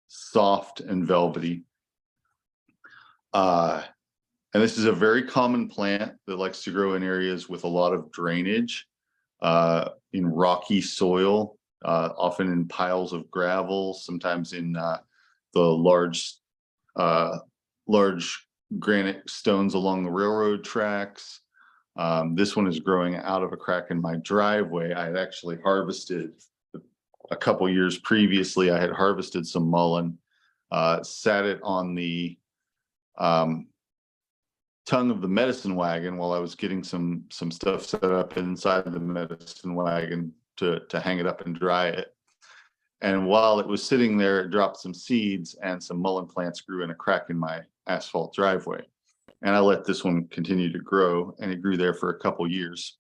soft and velvety. And this is a very common plant that likes to grow in areas with a lot of drainage, in rocky soil, often in piles of gravel, sometimes in the large granite stones along the railroad tracks. This one is growing out of a crack in my driveway. I had actually harvested a couple years previously. I had harvested some mullein, sat it on the tongue of the medicine wagon while I was getting some stuff set up inside the medicine wagon to hang it up and dry it. And while it was sitting there, it dropped some seeds, and some mullein plants grew in a crack in my asphalt driveway. And I let this one continue to grow, and it grew there for a couple years.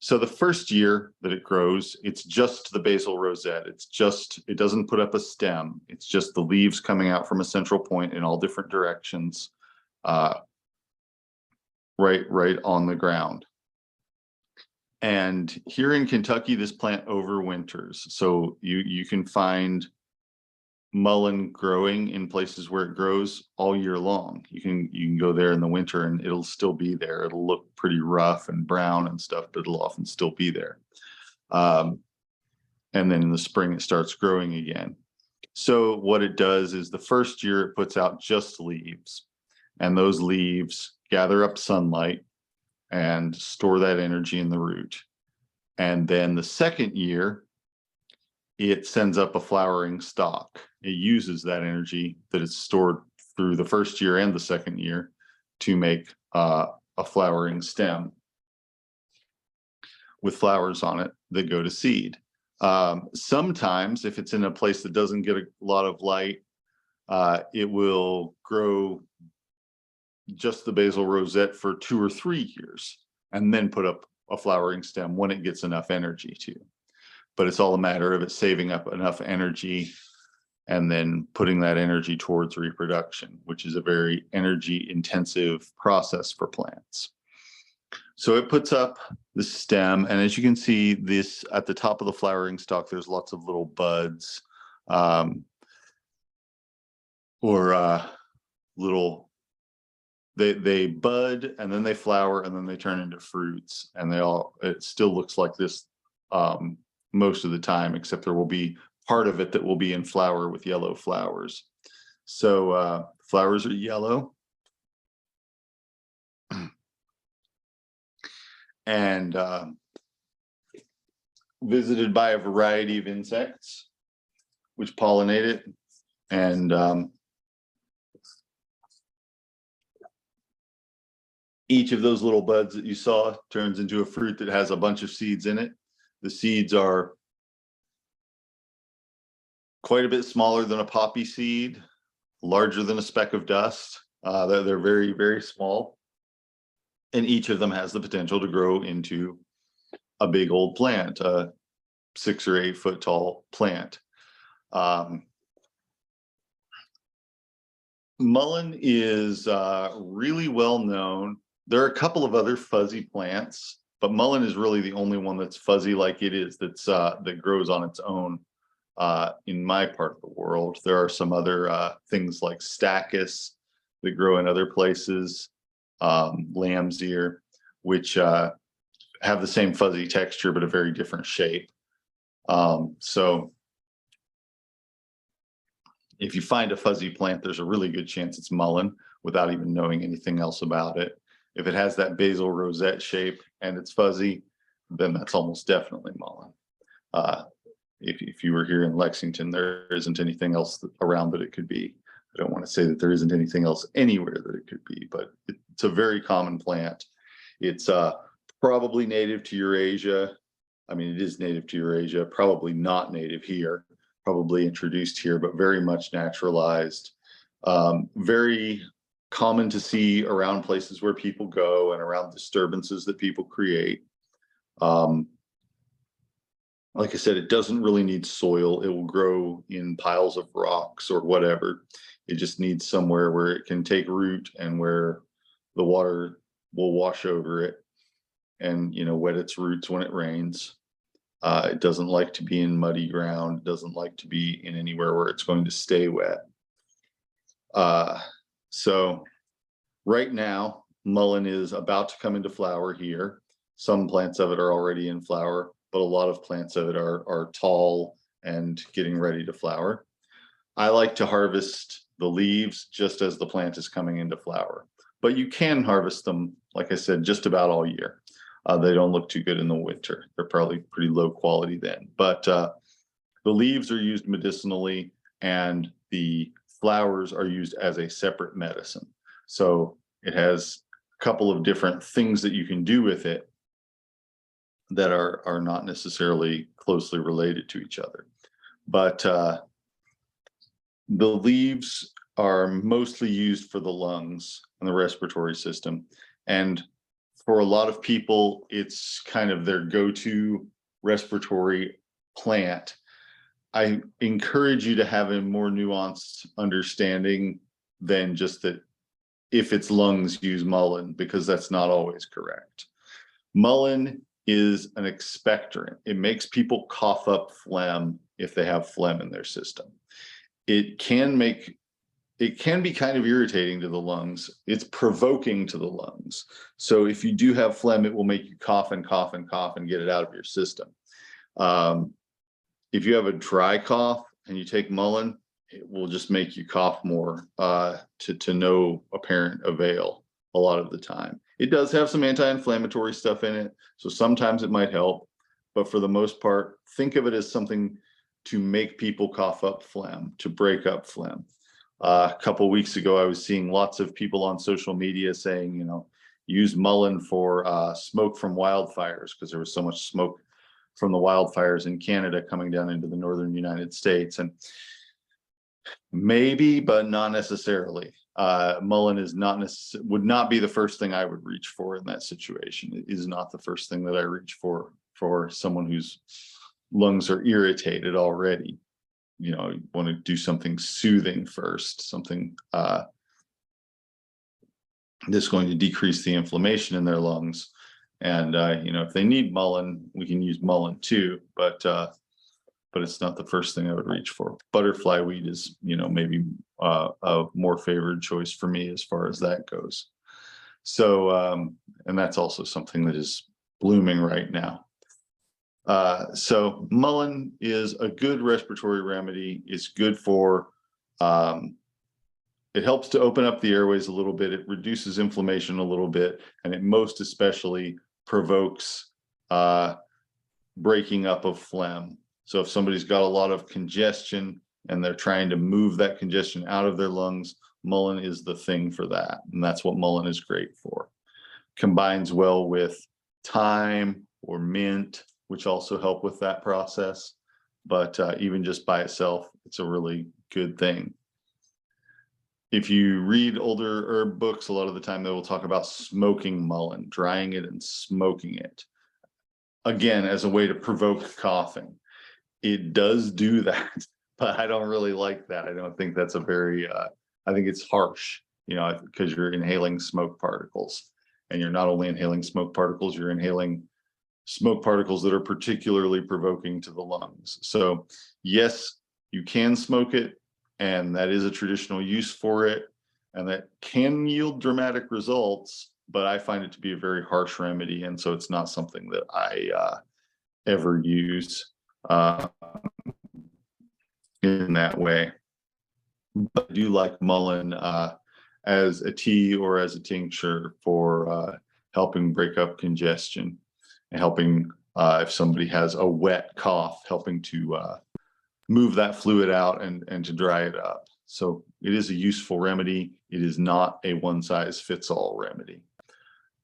So the first year that it grows, it's just the basal rosette. It doesn't put up a stem. It's just the leaves coming out from a central point in all different directions, right on the ground. And here in Kentucky, this plant overwinters. So you can find mullein growing in places where it grows all year long. You can go there in the winter and it'll still be there. It'll look pretty rough and brown and stuff, but it'll often still be there. And then in the spring, it starts growing again. So what it does is the first year it puts out just leaves, and those leaves gather up sunlight and store that energy in the root. And then the second year, it sends up a flowering stalk. It uses that energy that it's stored through the first year and the second year to make a flowering stem with flowers on it that go to seed. Sometimes, if it's in a place that doesn't get a lot of light, it will grow just the basal rosette for 2 or 3 years and then put up a flowering stem when it gets enough energy to. But it's all a matter of it saving up enough energy and then putting that energy towards reproduction, which is a very energy intensive process for plants. So it puts up the stem, and as you can see, this at the top of the flowering stalk, there's lots of little buds, little. They bud, and then they flower, and then they turn into fruits, and it still looks like this most of the time, except there will be part of it that will be in flower with yellow flowers. So flowers are yellow. And visited by a variety of insects which pollinate it. And each of those little buds that you saw turns into a fruit that has a bunch of seeds in it. The seeds are quite a bit smaller than a poppy seed, larger than a speck of dust. They're very, very small. And each of them has the potential to grow into a big old plant, a 6 or 8 foot tall plant. Mullein is really well known. There are a couple of other fuzzy plants, but mullein is really the only one that's fuzzy like it is, that grows on its own in my part of the world. There are some other things like stachys that grow in other places, lamb's ear, which have the same fuzzy texture but a very different shape. So if you find a fuzzy plant, there's a really good chance it's mullein without even knowing anything else about it. If it has that basal rosette shape and it's fuzzy, then that's almost definitely mullein. If you were here in Lexington, there isn't anything else around that it could be. I don't want to say that there isn't anything else anywhere that it could be, but it's a very common plant. It's probably native to Eurasia. I mean, it is native to Eurasia, probably not native here, probably introduced here, but very much naturalized. Very common to see around places where people go and around disturbances that people create. Like I said, it doesn't really need soil. It will grow in piles of rocks or whatever. It just needs somewhere where it can take root and where the water will wash over it and, wet its roots when it rains. It doesn't like to be in muddy ground. It doesn't like to be in anywhere where it's going to stay wet. So right now, mullein is about to come into flower here. Some plants of it are already in flower, but a lot of plants of it are tall and getting ready to flower. I like to harvest the leaves just as the plant is coming into flower, but you can harvest them, like I said, just about all year. They don't look too good in the winter. They're probably pretty low quality then, but the leaves are used medicinally and the flowers are used as a separate medicine. So it has a couple of different things that you can do with it that are not necessarily closely related to each other. But the leaves are mostly used for the lungs and the respiratory system. And for a lot of people, it's kind of their go-to respiratory plant. I encourage you to have a more nuanced understanding than just that if it's lungs, use mullein, because that's not always correct. Mullein is an expectorant. It makes people cough up phlegm if they have phlegm in their system. It can be kind of irritating to the lungs. It's provoking to the lungs. So if you do have phlegm, it will make you cough and cough and cough and get it out of your system. If you have a dry cough and you take mullein, it will just make you cough more to no apparent avail a lot of the time. It does have some anti-inflammatory stuff in it, so sometimes it might help, but for the most part, think of it as something to make people cough up phlegm, to break up phlegm. A couple of weeks ago, I was seeing lots of people on social media saying, use mullein for smoke from wildfires, because there was so much smoke from the wildfires in Canada coming down into the northern United States. And maybe, but not necessarily. Mullein would not be the first thing I would reach for in that situation. It is not the first thing that I reach for someone whose lungs are irritated already. You want to do something soothing first, something that's going to decrease the inflammation in their lungs. And if they need mullein, we can use mullein too, but it's not the first thing I would reach for. Butterfly weed is, maybe a more favored choice for me as far as that goes. So, and that's also something that is blooming right now. So mullein is a good respiratory remedy. It's good for, it helps to open up the airways a little bit. It reduces inflammation a little bit, and it most especially provokes breaking up of phlegm. So if somebody's got a lot of congestion and they're trying to move that congestion out of their lungs, mullein is the thing for that. And that's what mullein is great for. Combines well with thyme or mint, which also help with that process. But even just by itself, it's a really good thing. If you read older herb books, a lot of the time they will talk about smoking mullein, drying it and smoking it. Again, as a way to provoke coughing. It does do that, but I don't really like that. I don't think that's a very, I think it's harsh, because you're inhaling smoke particles. And you're not only inhaling smoke particles, you're inhaling smoke particles that are particularly provoking to the lungs. So yes, you can smoke it, and that is a traditional use for it, and that can yield dramatic results, but I find it to be a very harsh remedy, and so it's not something that I ever use in that way. But I do like mullein as a tea or as a tincture for helping break up congestion and helping, if somebody has a wet cough, helping to move that fluid out and to dry it up. So it is a useful remedy. It is not a one-size-fits-all remedy,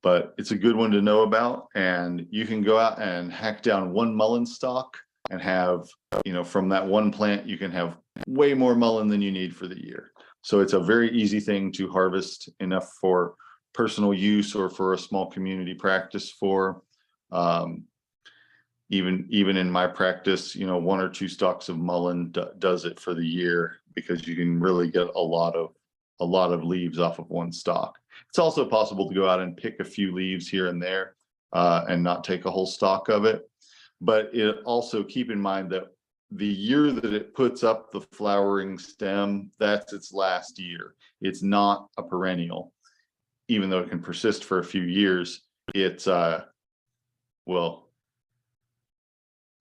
but it's a good one to know about. And you can go out and hack down one mullein stalk and have, from that one plant, you can have way more mullein than you need for the year. So it's a very easy thing to harvest, enough for personal use or for a small community practice for. Even in my practice, 1 or 2 stalks of mullein does it for the year, because you can really get a lot of leaves off of one stalk. It's also possible to go out and pick a few leaves here and there and not take a whole stalk of it. But it also, keep in mind that the year that it puts up the flowering stem, that's its last year. It's not a perennial, even though it can persist for a few years. It's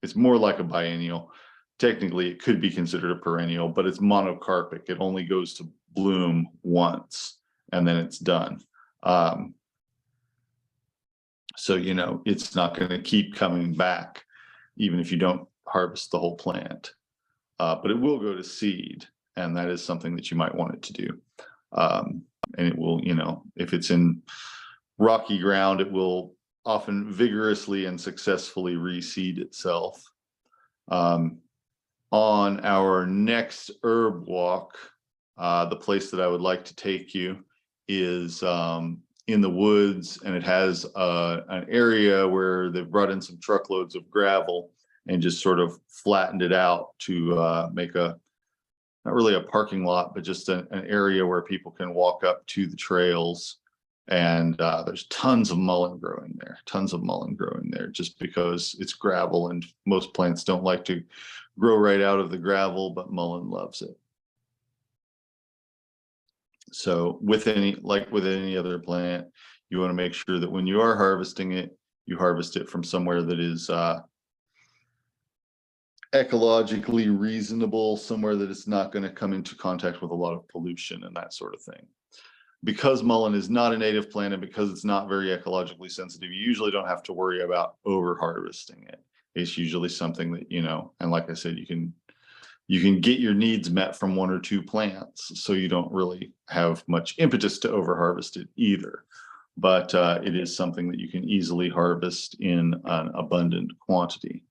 it's more like a biennial. Technically, it could be considered a perennial, but it's monocarpic. It only goes to bloom once, and then it's done. So, it's not going to keep coming back, even if you don't harvest the whole plant. But it will go to seed, and that is something that you might want it to do. And it will, if it's in rocky ground, it will often vigorously and successfully reseed itself. On our next herb walk, the place that I would like to take you is in the woods, and it has an area where they've brought in some truckloads of gravel and just sort of flattened it out to make not really a parking lot, but just an area where people can walk up to the trails. And there's tons of mullein growing there, just because it's gravel, and most plants don't like to grow right out of the gravel, but mullein loves it. So with any other plant, you want to make sure that when you are harvesting it, you harvest it from somewhere that is ecologically reasonable, somewhere that it's not going to come into contact with a lot of pollution and that sort of thing. Because mullein is not a native plant, and because it's not very ecologically sensitive, you usually don't have to worry about over harvesting it. It's usually something that, and like I said, you can get your needs met from 1 or 2 plants, so you don't really have much impetus to over harvest it either. But it is something that you can easily harvest in an abundant quantity.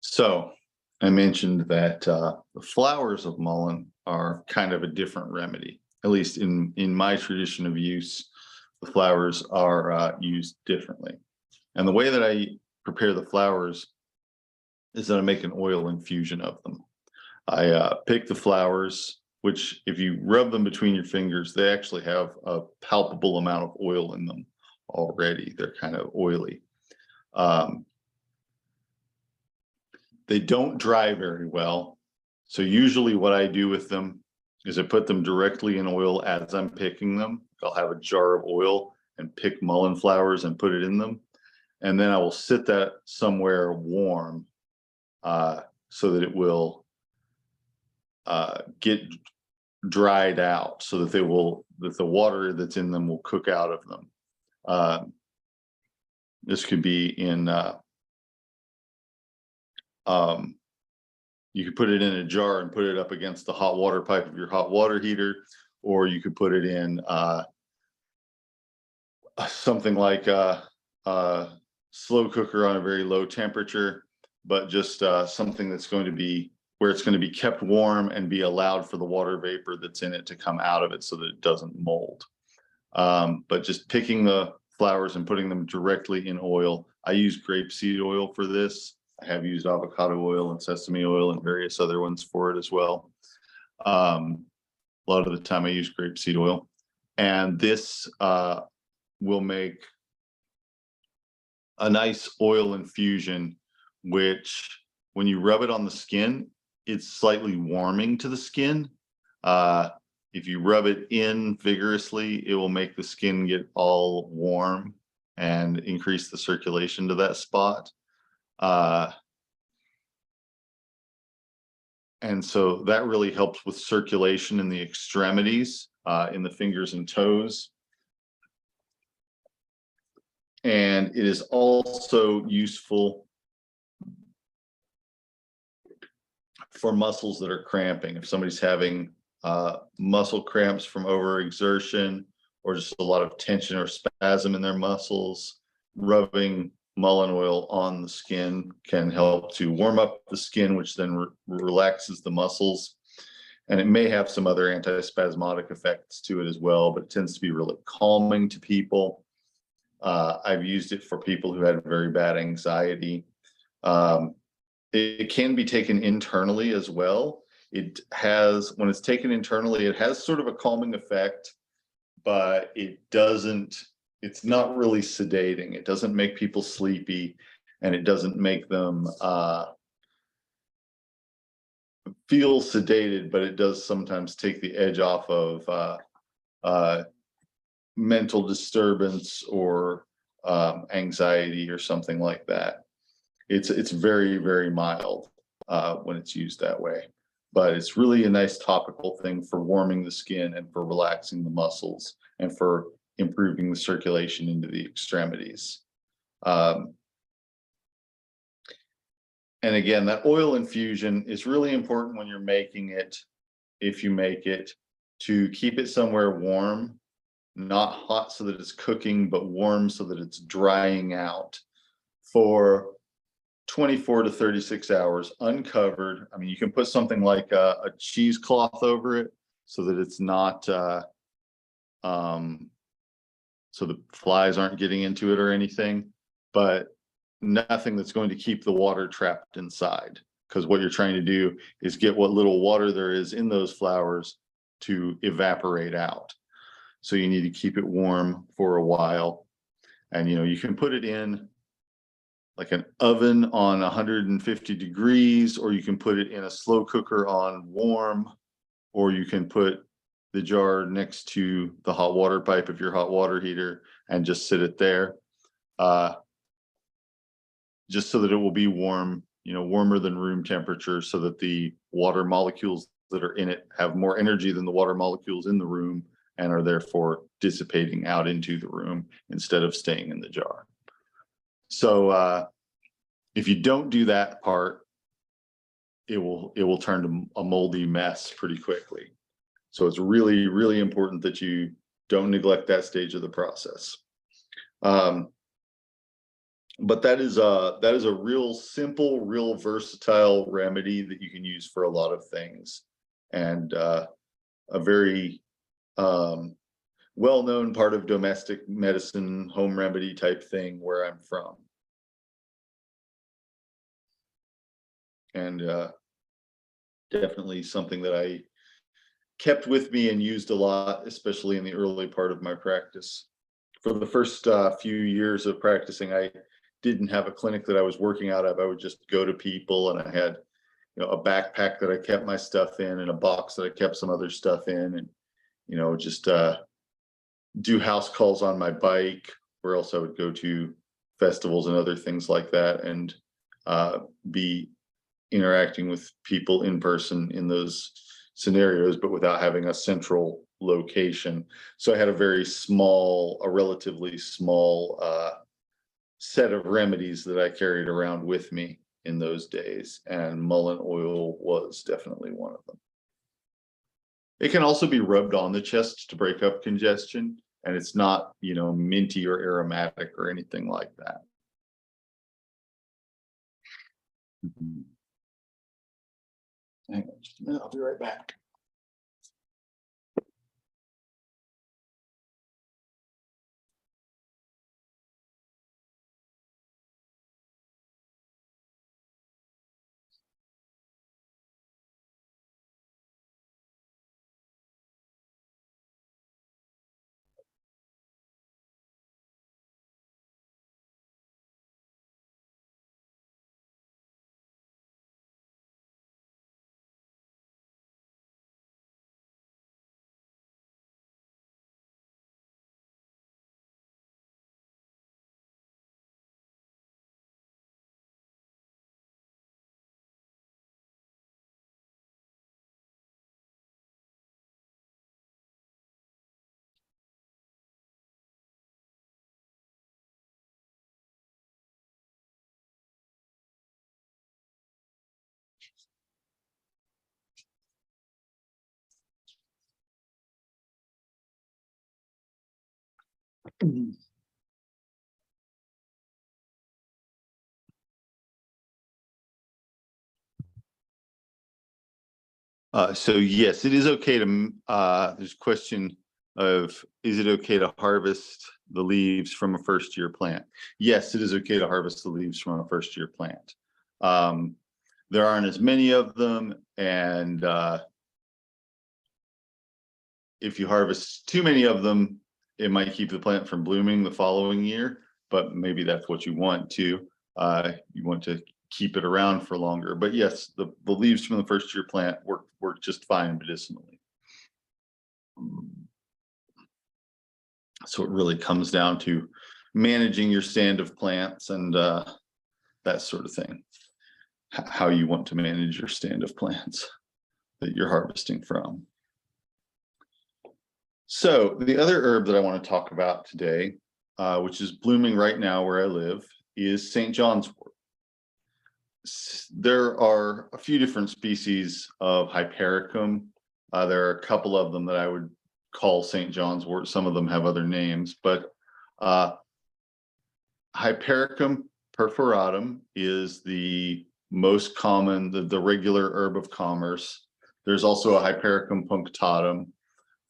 So I mentioned that the flowers of mullein are kind of a different remedy. At least in my tradition of use, the flowers are used differently. And the way that I prepare the flowers is that I make an oil infusion of them. I pick the flowers, which if you rub them between your fingers, they actually have a palpable amount of oil in them already. They're kind of oily. They don't dry very well. So usually what I do with them is I put them directly in oil as I'm picking them. I'll have a jar of oil and pick mullein flowers and put it in them. And then I will sit that somewhere warm so that it will get dried out, so that that the water that's in them will cook out of them. This could be in, you could put it in a jar and put it up against the hot water pipe of your hot water heater, or you could put it in something like a slow cooker on a very low temperature, but just something that's going to be where it's going to be kept warm and be allowed for the water vapor that's in it to come out of it so that it doesn't mold. But just picking the flowers and putting them directly in oil. I use grapeseed oil for this. I have used avocado oil and sesame oil and various other ones for it as well. A lot of the time I use grapeseed oil. And this will make a nice oil infusion, which when you rub it on the skin, it's slightly warming to the skin. If you rub it in vigorously, it will make the skin get all warm and increase the circulation to that spot. And so that really helps with circulation in the extremities, in the fingers and toes. And it is also useful for muscles that are cramping. If somebody's having muscle cramps from overexertion, or just a lot of tension or spasm in their muscles, rubbing mullein oil on the skin can help to warm up the skin, which then relaxes the muscles. And it may have some other antispasmodic effects to it as well, but it tends to be really calming to people. I've used it for people who had very bad anxiety. It can be taken internally as well. It has, when it's taken internally, it has sort of a calming effect, but it's not really sedating. It doesn't make people sleepy, and it doesn't make them feel sedated, but it does sometimes take the edge off of mental disturbance or anxiety or something like that. It's very, very mild when it's used that way, but it's really a nice topical thing for warming the skin and for relaxing the muscles and for improving the circulation into the extremities. And again, that oil infusion is really important when you're making it, if you make it, to keep it somewhere warm, not hot so that it's cooking, but warm so that it's drying out for 24 to 36 hours uncovered. I mean, you can put something like a cheesecloth over it so that it's not, so the flies aren't getting into it or anything, but nothing that's going to keep the water trapped inside. Because what you're trying to do is get what little water there is in those flowers to evaporate out. So you need to keep it warm for a while. And, you can put it in like an oven on 150 degrees, or you can put it in a slow cooker on warm, or you can put the jar next to the hot water pipe of your hot water heater and just sit it there, just so that it will be warm, warmer than room temperature, so that the water molecules that are in it have more energy than the water molecules in the room and are therefore dissipating out into the room instead of staying in the jar. So if you don't do that part, it will turn to a moldy mess pretty quickly. So it's really, really important that you don't neglect that stage of the process. But that is a real simple, real versatile remedy that you can use for a lot of things, and a very well-known part of domestic medicine, home remedy type thing where I'm from. And definitely something that I kept with me and used a lot, especially in the early part of my practice for the first few years of practicing, I didn't have a clinic that I was working out of. I would just go to people, and I had, a backpack that I kept my stuff in, and a box that I kept some other stuff in, and just do house calls on my bike, or else I would go to festivals and other things like that, and be interacting with people in person in those scenarios, but without having a central location. So I had a relatively small set of remedies that I carried around with me in those days, and mullein oil was definitely one of them. It can also be rubbed on the chest to break up congestion, and it's not, minty or aromatic or anything like that. Mhm. Hang on just a minute, I'll be right back. So yes, it is okay to, there's a question of, is it okay to harvest the leaves from a first year plant? Yes, it is okay to harvest the leaves from a first year plant. There aren't as many of them, and if you harvest too many of them, it might keep the plant from blooming the following year, but maybe that's what you want to. You want to keep it around for longer. But yes, the leaves from the first year plant work just fine medicinally. So it really comes down to managing your stand of plants and that sort of thing. How you want to manage your stand of plants that you're harvesting from. So the other herb that I want to talk about today, which is blooming right now where I live, is St. John's wort. There are a few different species of Hypericum. There are a couple of them that I would call St. John's wort. Some of them have other names, but Hypericum perforatum is the most common, the regular herb of commerce. There's also a Hypericum punctatum,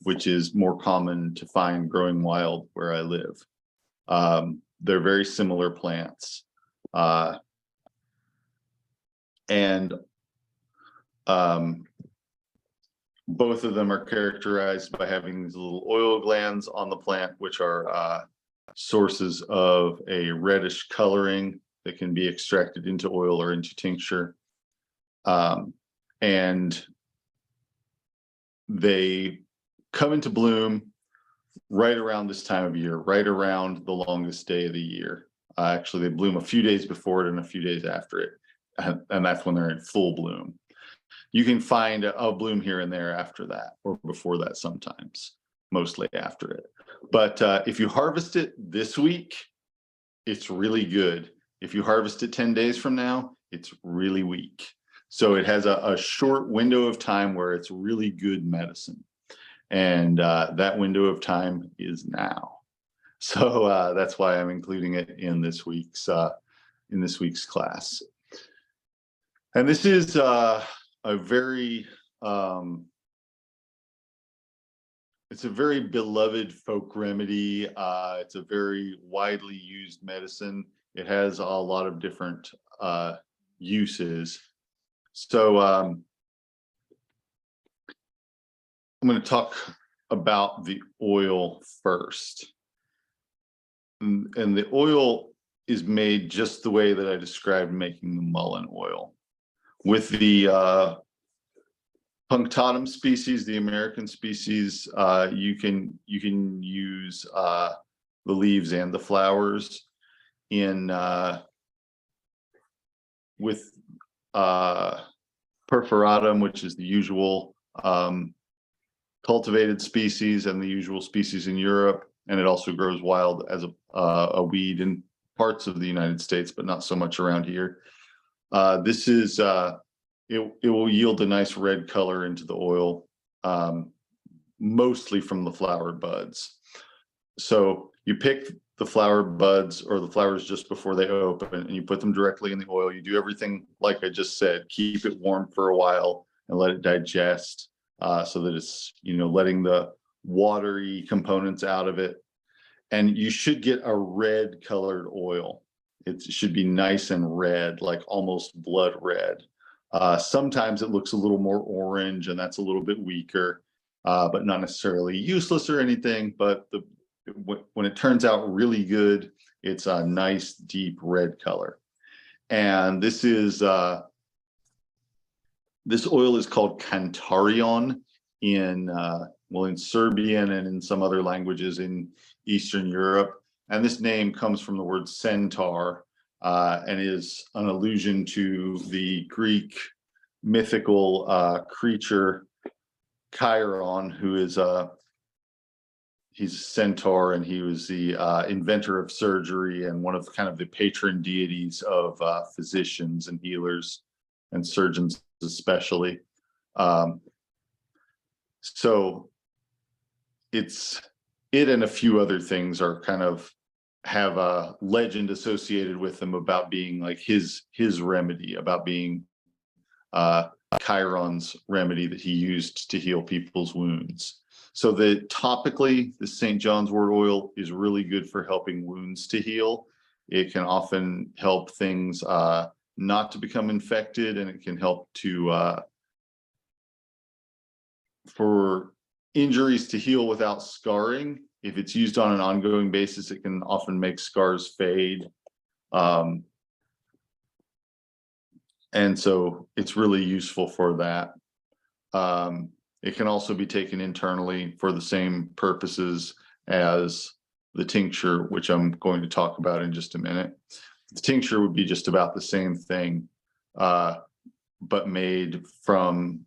which is more common to find growing wild where I live. They're very similar plants. And both of them are characterized by having these little oil glands on the plant, which are sources of a reddish coloring that can be extracted into oil or into tincture. And they come into bloom right around this time of year, right around the longest day of the year. Actually, they bloom a few days before it and a few days after it. And that's when they're in full bloom. You can find a bloom here and there after that, or before that sometimes, mostly after it. But if you harvest it this week, it's really good. If you harvest it 10 days from now, it's really weak. So it has a short window of time where it's really good medicine. And that window of time is now. So that's why I'm including it in this week's class. And this is a very it's a very beloved folk remedy. It's a very widely used medicine. It has a lot of different uses. So I'm going to talk about the oil first. And the oil is made just the way that I described making the mullein oil. With the punctatum species, the American species, you can use the leaves and the flowers in with perforatum, which is the usual cultivated species and the usual species in Europe, and it also grows wild as a weed in parts of the United States, but not so much around here. This is it will yield a nice red color into the oil, mostly from the flower buds. So you pick the flower buds or the flowers just before they open, and you put them directly in the oil. You do everything like I just said. Keep it warm for a while and let it digest, so that it's, letting the watery components out of it. And you should get a red colored oil. It should be nice and red, like almost blood red. Sometimes it looks a little more orange, and that's a little bit weaker, but not necessarily useless or anything. But when it turns out really good, it's a nice deep red color. And this oil is called Cantarion in Serbian and in some other languages in Eastern Europe. And this name comes from the word centaur, and is an allusion to the Greek mythical creature Chiron, who is he's a centaur, and he was the inventor of surgery and one of kind of the patron deities of physicians and healers and surgeons especially. So it and a few other things are kind of have a legend associated with them about being like his remedy, about being Chiron's remedy that he used to heal people's wounds. So topically, the St. John's wort oil is really good for helping wounds to heal. It can often help things not to become infected, and it can help to for injuries to heal without scarring. If it's used on an ongoing basis, it can often make scars fade. And so it's really useful for that. It can also be taken internally for the same purposes as the tincture, which I'm going to talk about in just a minute. The tincture would be just about the same thing, but made from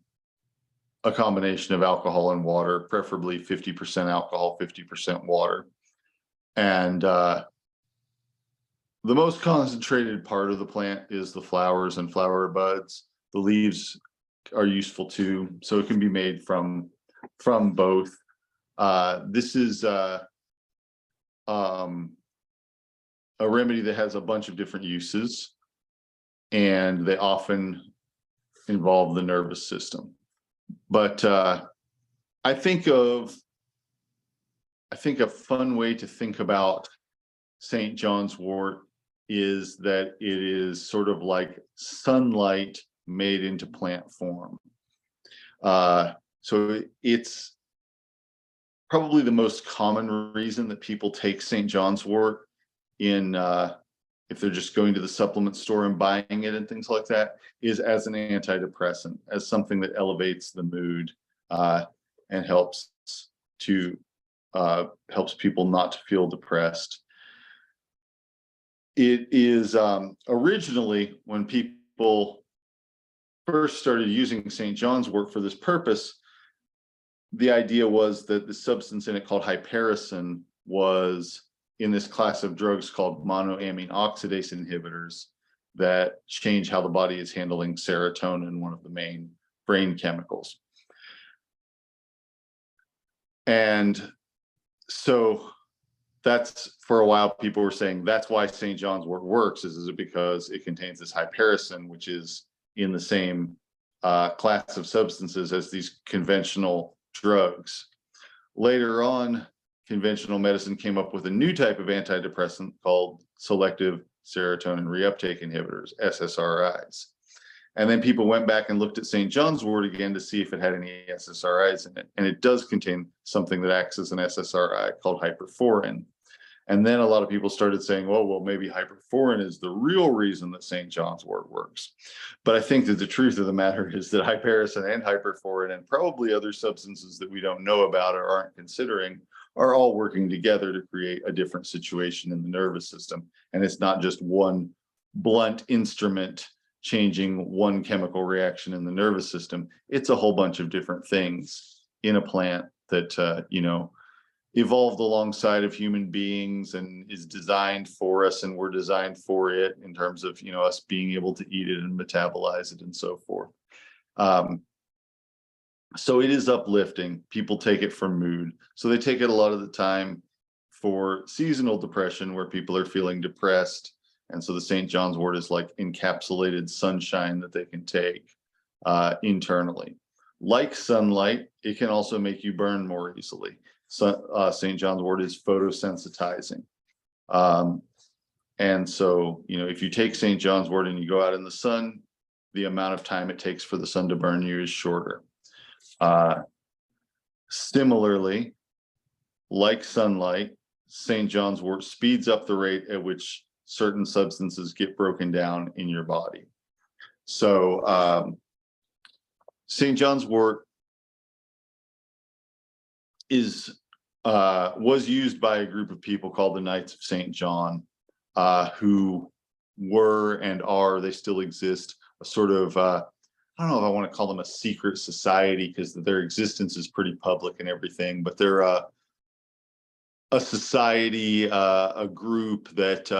a combination of alcohol and water, preferably 50% alcohol, 50% water. And the most concentrated part of the plant is the flowers and flower buds. The leaves are useful too, so it can be made from both. This is a remedy that has a bunch of different uses, and they often involve the nervous system. But I think a fun way to think about St. John's wort is that it is sort of like sunlight made into plant form. So it's probably the most common reason that people take St. John's wort if they're just going to the supplement store and buying it and things like that, is as an antidepressant, as something that elevates the mood and helps people not to feel depressed. It is originally, when people first started using St. John's wort for this purpose, the idea was that the substance in it called hypericin was in this class of drugs called monoamine oxidase inhibitors that change how the body is handling serotonin, one of the main brain chemicals. And so that's, for a while, people were saying that's why St. John's wort works, is it because it contains this hypericin, which is in the same class of substances as these conventional drugs. Later on, conventional medicine came up with a new type of antidepressant called selective serotonin reuptake inhibitors, SSRIs. And then people went back and looked at St. John's wort again to see if it had any SSRIs in it. And it does contain something that acts as an SSRI called hyperforin. And then a lot of people started saying, oh, well, maybe hyperforin is the real reason that St. John's wort works. But I think that the truth of the matter is that hypericin and hyperforin and probably other substances that we don't know about or aren't considering are all working together to create a different situation in the nervous system. And it's not just one blunt instrument changing one chemical reaction in the nervous system. It's a whole bunch of different things in a plant that, evolved alongside of human beings and is designed for us, and we're designed for it in terms of, us being able to eat it and metabolize it and so forth. So it is uplifting. People take it for mood. So they take it a lot of the time for seasonal depression where people are feeling depressed. And so the St. John's wort is like encapsulated sunshine that they can take internally. Like sunlight, it can also make you burn more easily. So, St. John's wort is photosensitizing. And so, if you take St. John's wort and you go out in the sun, the amount of time it takes for the sun to burn you is shorter. Similarly, like sunlight, St. John's wort speeds up the rate at which certain substances get broken down in your body. So St. John's wort was used by a group of people called the Knights of St. John, who were and are, they still exist, a sort of, I don't know if I want to call them a secret society because their existence is pretty public and everything, but they're a society, a group that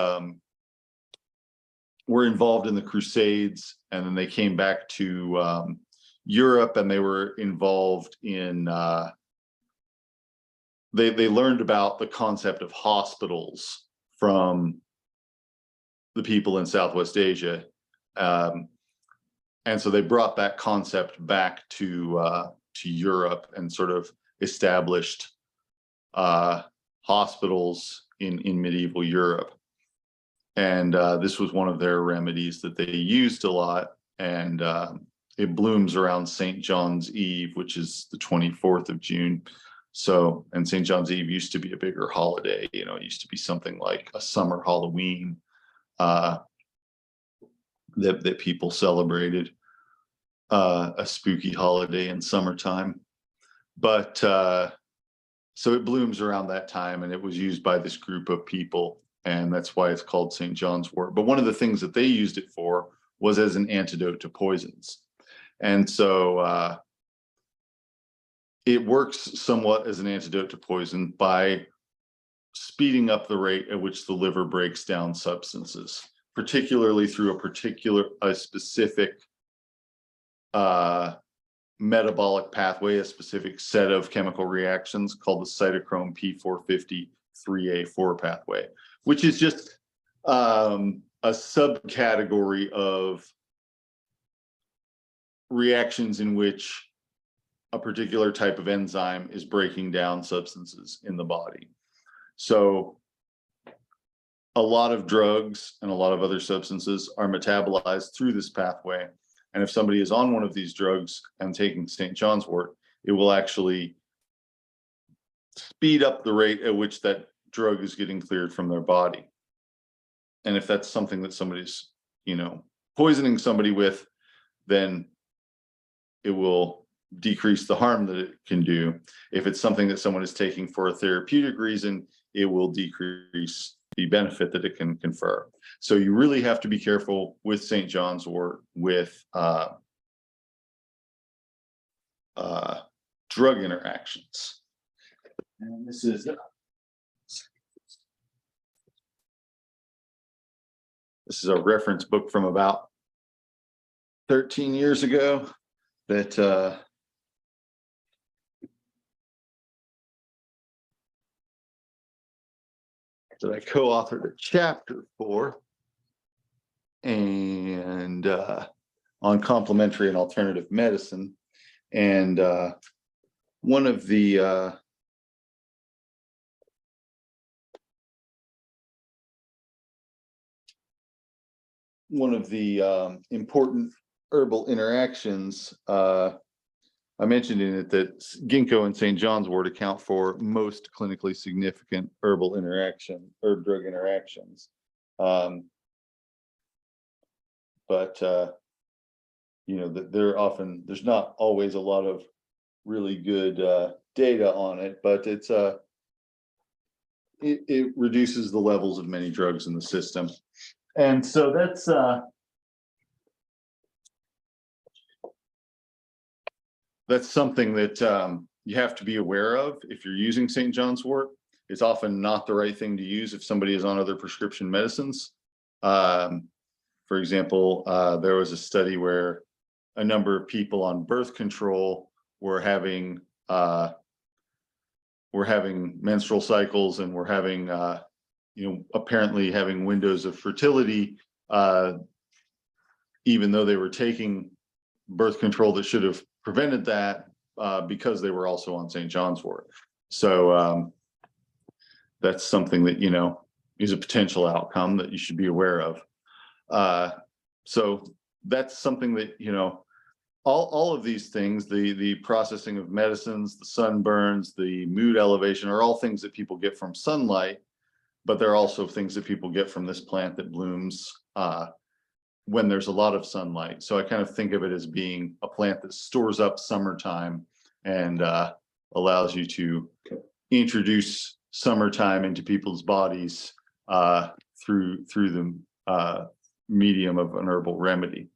were involved in the Crusades, and then they came back to Europe, and they were involved in they learned about the concept of hospitals from the people in Southwest Asia. And so they brought that concept back to Europe and sort of established hospitals in medieval Europe. And this was one of their remedies that they used a lot. And it blooms around St. John's Eve, which is the 24th of June. So, and St. John's Eve used to be a bigger holiday, it used to be something like a summer Halloween that people celebrated, a spooky holiday in summertime. But so it blooms around that time, and it was used by this group of people, and that's why it's called St. John's wort. But one of the things that they used it for was as an antidote to poisons. And so it works somewhat as an antidote to poison by speeding up the rate at which the liver breaks down substances, particularly through a specific metabolic pathway, a specific set of chemical reactions called the cytochrome P450 3A4 pathway, which is just a subcategory of reactions in which a particular type of enzyme is breaking down substances in the body. So a lot of drugs and a lot of other substances are metabolized through this pathway. And if somebody is on one of these drugs and taking St. John's wort, it will actually speed up the rate at which that drug is getting cleared from their body. And if that's something that somebody's, poisoning somebody with, then it will decrease the harm that it can do. If it's something that someone is taking for a therapeutic reason, it will decrease the benefit that it can confer. So you really have to be careful with St. John's wort with drug interactions. And this is a reference book from about 13 years ago that I co-authored a chapter for, and on complementary and alternative medicine. And one of the important herbal interactions I mentioned in it that ginkgo and St. John's wort account for most clinically significant herb drug interactions. But there's not always a lot of really good data on it, but it reduces the levels of many drugs in the system. And so that's something that you have to be aware of if you're using St. John's wort. It's often not the right thing to use if somebody is on other prescription medicines. For example, there was a study where a number of people on birth control were having menstrual cycles and were having apparently having windows of fertility, even though they were taking birth control that should have prevented that, because they were also on St. John's wort. So that's something that is a potential outcome that you should be aware of. So that's something that all of these things, the processing of medicines, the sunburns, the mood elevation, are all things that people get from sunlight, but they're also things that people get from this plant that blooms when there's a lot of sunlight. So I kind of think of it as being a plant that stores up summertime and allows you to introduce summertime into people's bodies through the medium of an herbal remedy.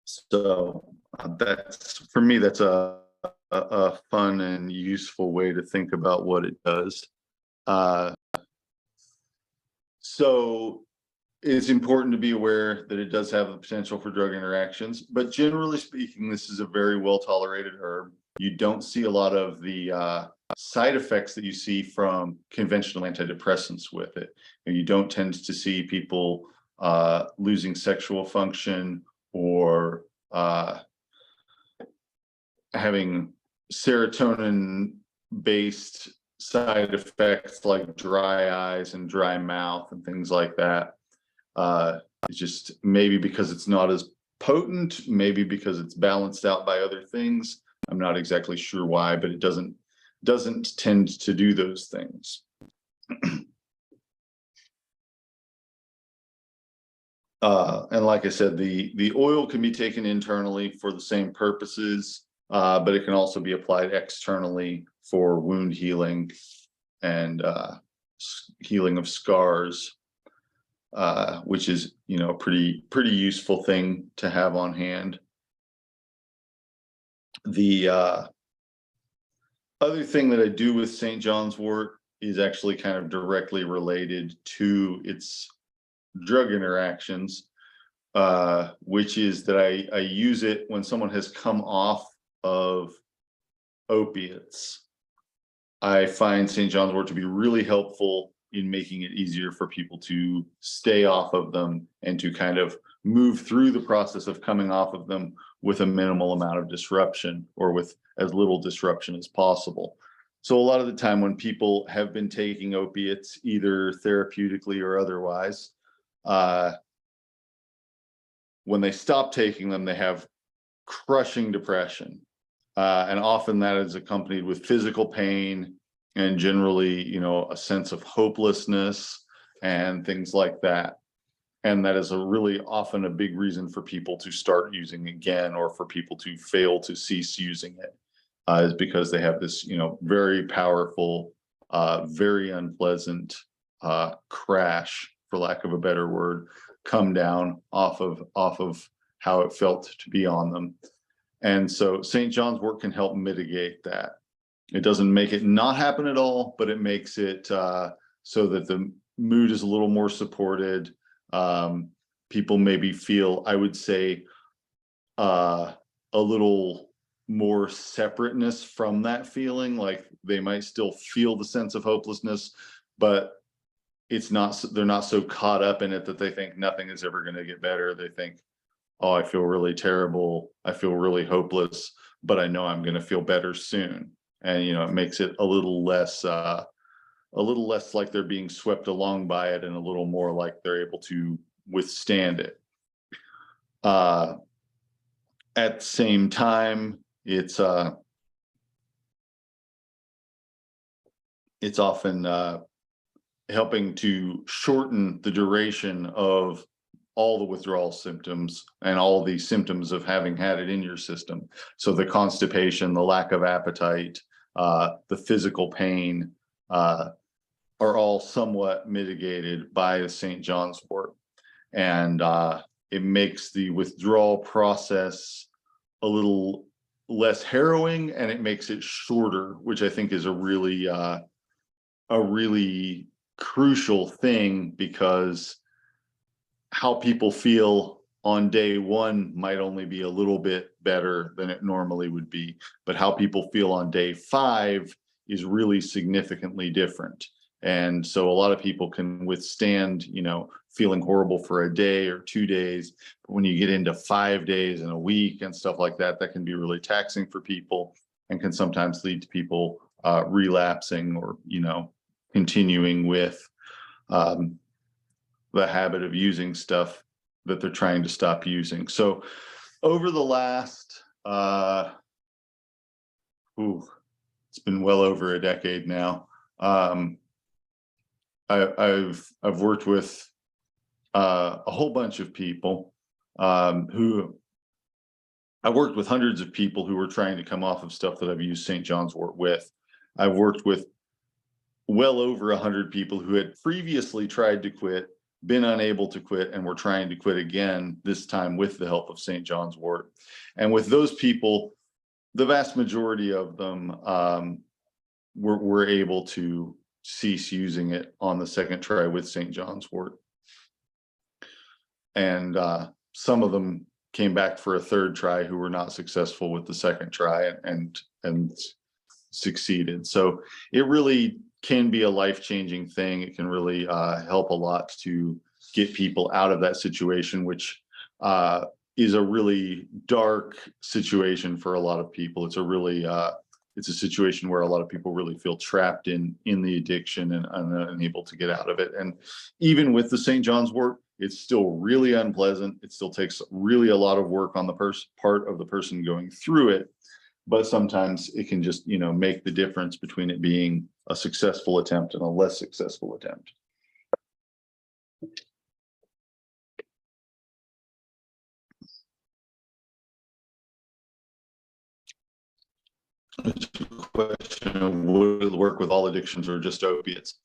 So for me, that's a fun and useful way to think about what it does. So it's important to be aware that it does have the potential for drug interactions, but generally speaking, this is a very well tolerated herb. You don't see a lot of the side effects that you see from conventional antidepressants with it. And you don't tend to see people losing sexual function or having serotonin-based side effects like dry eyes and dry mouth and things like that. It's just maybe because it's not as potent, maybe because it's balanced out by other things. I'm not exactly sure why, but it doesn't tend to do those things. And like I said, the oil can be taken internally for the same purposes, but it can also be applied externally for wound healing and healing of scars, which is a pretty useful thing to have on hand. The other thing that I do with St. John's wort is actually kind of directly related to its drug interactions, which is that I use it when someone has come off of opiates. I find St. John's wort to be really helpful in making it easier for people to stay off of them and to kind of move through the process of coming off of them with a minimal amount of disruption, or with as little disruption as possible. So a lot of the time when people have been taking opiates, either therapeutically or otherwise, when they stop taking them, they have crushing depression. And often that is accompanied with physical pain and generally, a sense of hopelessness and things like that. And that is really often a big reason for people to start using again, or for people to fail to cease using it, is because they have this, very powerful, very unpleasant crash, for lack of a better word, come down off of how it felt to be on them. And so St. John's wort can help mitigate that. It doesn't make it not happen at all, but it makes it so that the mood is a little more supported. People maybe feel, I would say, a little more separateness from that feeling. Like they might still feel the sense of hopelessness, but they're not so caught up in it that they think nothing is ever going to get better. They think, oh, I feel really terrible, I feel really hopeless, but I know I'm going to feel better soon. And it makes it a little less like they're being swept along by it, and a little more like they're able to withstand it. At the same time, it's often helping to shorten the duration of all the withdrawal symptoms and all the symptoms of having had it in your system. So the constipation, the lack of appetite, the physical pain are all somewhat mitigated by the St. John's wort. And it makes the withdrawal process a little less harrowing, and it makes it shorter, which I think is a really crucial thing, because how people feel on day one might only be a little bit better than it normally would be, but how people feel on day 5 is really significantly different. And so a lot of people can withstand, feeling horrible for a day or 2 days, but when you get into 5 days and a week and stuff like that, that can be really taxing for people and can sometimes lead to people relapsing or, continuing with the habit of using stuff that they're trying to stop using. So over the last, it's been well over a decade now. I've worked with a whole bunch of people who I worked with hundreds of people who were trying to come off of stuff that I've used St. John's wort with. I've worked with well over 100 people who had previously tried to quit, been unable to quit, and were trying to quit again, this time with the help of St. John's wort. And with those people, the vast majority of them were able to cease using it on the second try with St. John's wort. And some of them came back for a third try who were not successful with the second try and succeeded. So it really can be a life-changing thing. It can really help a lot to get people out of that situation, which is a really dark situation for a lot of people. It's a situation where a lot of people really feel trapped in the addiction and unable to get out of it. And even with the St. John's wort, it's still really unpleasant. It still takes really a lot of work on the part of the person going through it. But sometimes it can just, make the difference between it being a successful attempt and a less successful attempt. It's a question of would it work with all addictions or just opiates?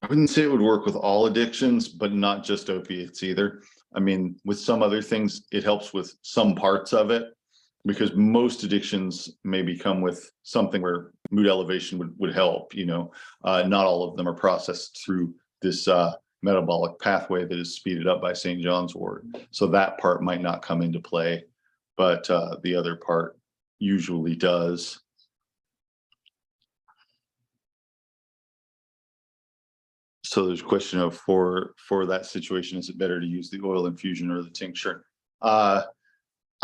I wouldn't say it would work with all addictions, but not just opiates either. I mean, with some other things, it helps with some parts of it, because most addictions maybe come with something where mood elevation would help. Not all of them are processed through this metabolic pathway that is speeded up by St. John's wort. So that part might not come into play, but the other part usually does. So there's a question of for that situation, is it better to use the oil infusion or the tincture?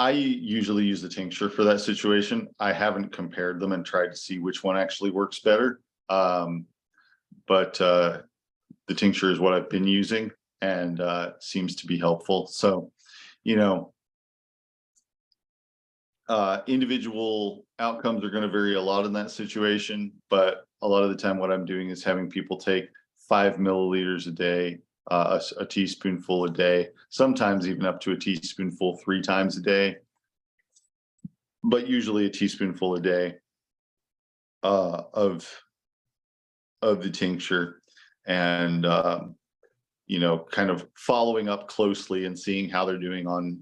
I usually use the tincture for that situation. I haven't compared them and tried to see which one actually works better. But the tincture is what I've been using and seems to be helpful. So, individual outcomes are going to vary a lot in that situation, but a lot of the time what I'm doing is having people take 5 milliliters a day, a teaspoonful a day, sometimes even up to a teaspoonful 3 times a day, but usually a teaspoonful a day of the tincture, and kind of following up closely and seeing how they're doing on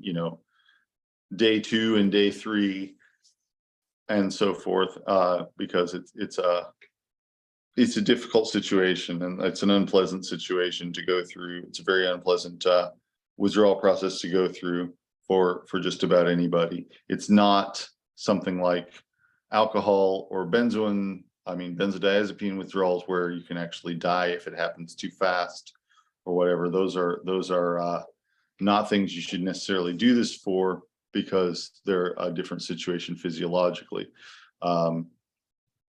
day 2 and day 3 and so forth, because it's a difficult situation and it's an unpleasant situation to go through. It's a very unpleasant withdrawal process to go through for just about anybody. It's not something like alcohol or benzodiazepine withdrawals where you can actually die if it happens too fast or whatever. Those are not things you should necessarily do this for, because they're a different situation physiologically.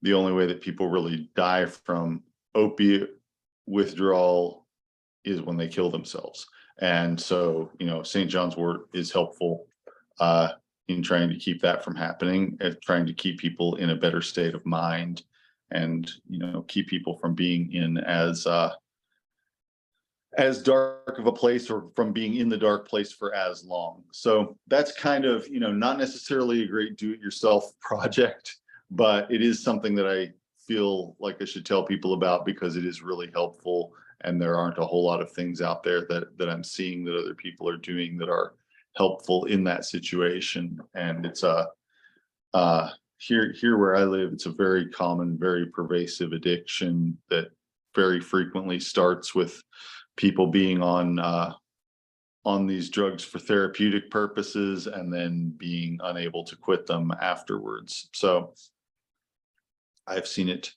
The only way that people really die from opiate withdrawal is when they kill themselves. And so, St. John's wort is helpful uh, in trying to keep that from happening, trying to keep people in a better state of mind, and keep people from being in as dark of a place, or from being in the dark place for as long. So that's kind of, not necessarily a great do-it-yourself project, but it is something that I feel like I should tell people about, because it is really helpful. And there aren't a whole lot of things out there that I'm seeing that other people are doing that are helpful in that situation. And it's here where I live, it's a very common, very pervasive addiction that very frequently starts with people being on these drugs for therapeutic purposes, and then being unable to quit them afterwards. So I've seen it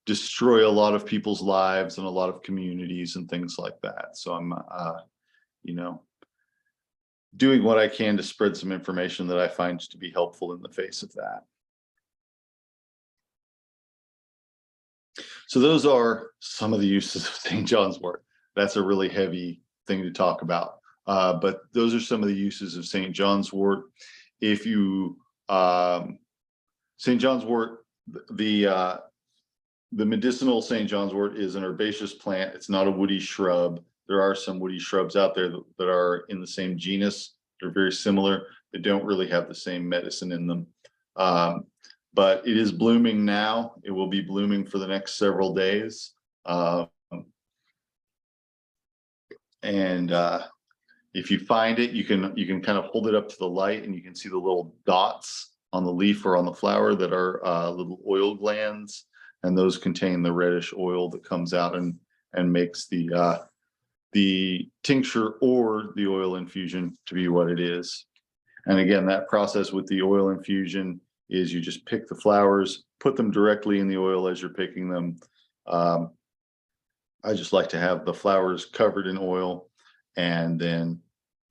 destroy a lot of people's lives and a lot of communities and things like that. So I'm you know doing what I can to spread some information that I find to be helpful in the face of that. So those are some of the uses of St. John's wort. That's a really heavy thing to talk about. But those are some of the uses of St. John's wort. If you, St. John's wort, the medicinal St. John's wort is an herbaceous plant. It's not a woody shrub. There are some woody shrubs out there that are in the same genus. They're very similar. They don't really have the same medicine in them. But it is blooming now. It will be blooming for the next several days. And if you find it, you can kind of hold it up to the light, and you can see the little dots on the leaf or on the flower that are little oil glands, and those contain the reddish oil that comes out and makes the tincture or the oil infusion to be what it is. And again, that process with the oil infusion is you just pick the flowers, put them directly in the oil as you're picking them. I just like to have the flowers covered in oil, and then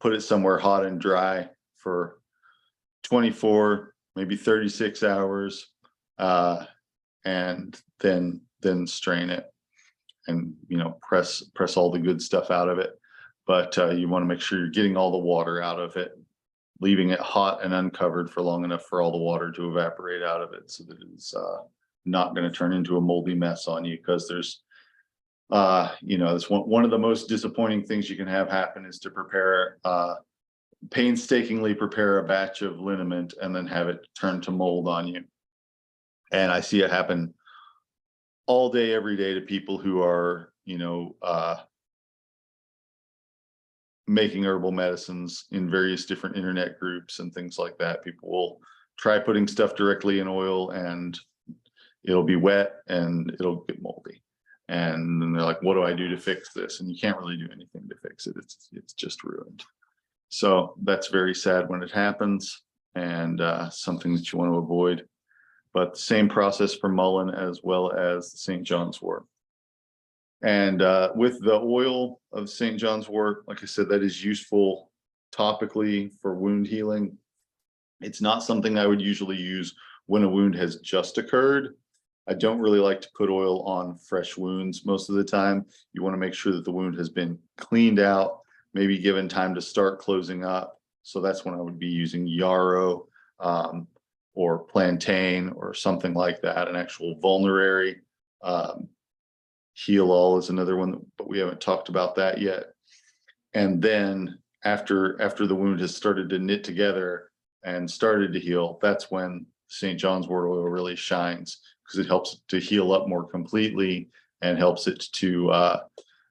put it somewhere hot and dry for 24, maybe 36 hours, and then strain it, and press all the good stuff out of it. But you want to make sure you're getting all the water out of it, leaving it hot and uncovered for long enough for all the water to evaporate out of it, so that it's not going to turn into a moldy mess on you. Because there's it's one of the most disappointing things you can have happen, is to painstakingly prepare a batch of liniment and then have it turn to mold on you. And I see it happen all day, every day, to people who are, making herbal medicines in various different internet groups and things like that. People will try putting stuff directly in oil, and it'll be wet and it'll get moldy. And then they're like, what do I do to fix this? And you can't really do anything to fix it. It's just ruined. So that's very sad when it happens, and something that you want to avoid. But the same process for mullein as well as the St. John's wort. And with the oil of St. John's wort, like I said, that is useful topically for wound healing. It's not something I would usually use when a wound has just occurred. I don't really like to put oil on fresh wounds most of the time. You want to make sure that the wound has been cleaned out, maybe given time to start closing up. So that's when I would be using yarrow or plantain or something like that, an actual vulnerary. Heal all is another one, but we haven't talked about that yet. And then after the wound has started to knit together and started to heal, that's when St. John's wort oil really shines, because it helps to heal up more completely and helps it to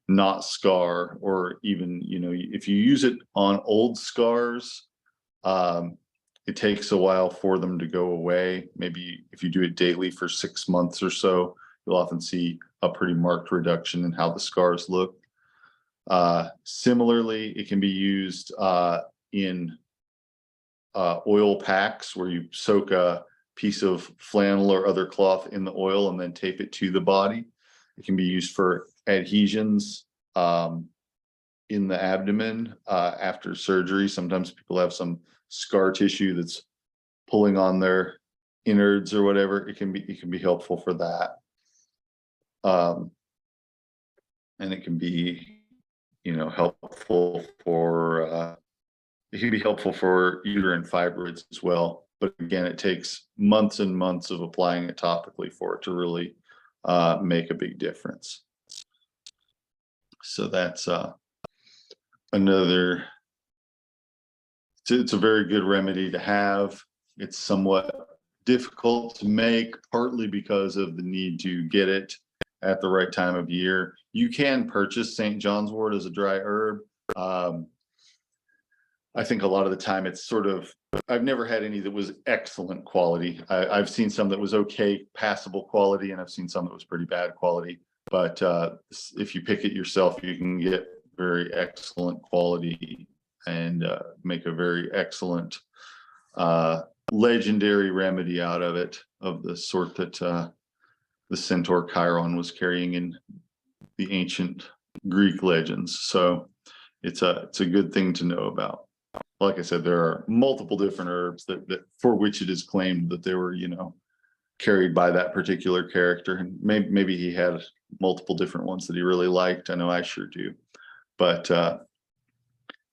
not scar. Or even, if you use it on old scars, it takes a while for them to go away. Maybe if you do it daily for 6 months or so, you'll often see a pretty marked reduction in how the scars look. Similarly, it can be used in oil packs, where you soak a piece of flannel or other cloth in the oil and then tape it to the body. It can be used for adhesions in the abdomen after surgery. Sometimes people have some scar tissue that's pulling on their innards or whatever. It can be helpful for that. And it can be, helpful for it can be helpful for uterine fibroids as well. But again, it takes months and months of applying it topically for it to really make a big difference. So that's another, it's a very good remedy to have. It's somewhat difficult to make, partly because of the need to get it at the right time of year. You can purchase St. John's wort as a dry herb. I think a lot of the time it's sort of, I've never had any that was excellent quality. I've seen some that was okay, passable quality, and I've seen some that was pretty bad quality. But if you pick it yourself, you can get very excellent quality and make a very excellent legendary remedy out of it, of the sort that the centaur Chiron was carrying in the ancient Greek legends. So it's a good thing to know about. Like I said, there are multiple different herbs that for which it is claimed that they were, carried by that particular character. And maybe he had multiple different ones that he really liked. I know I sure do. But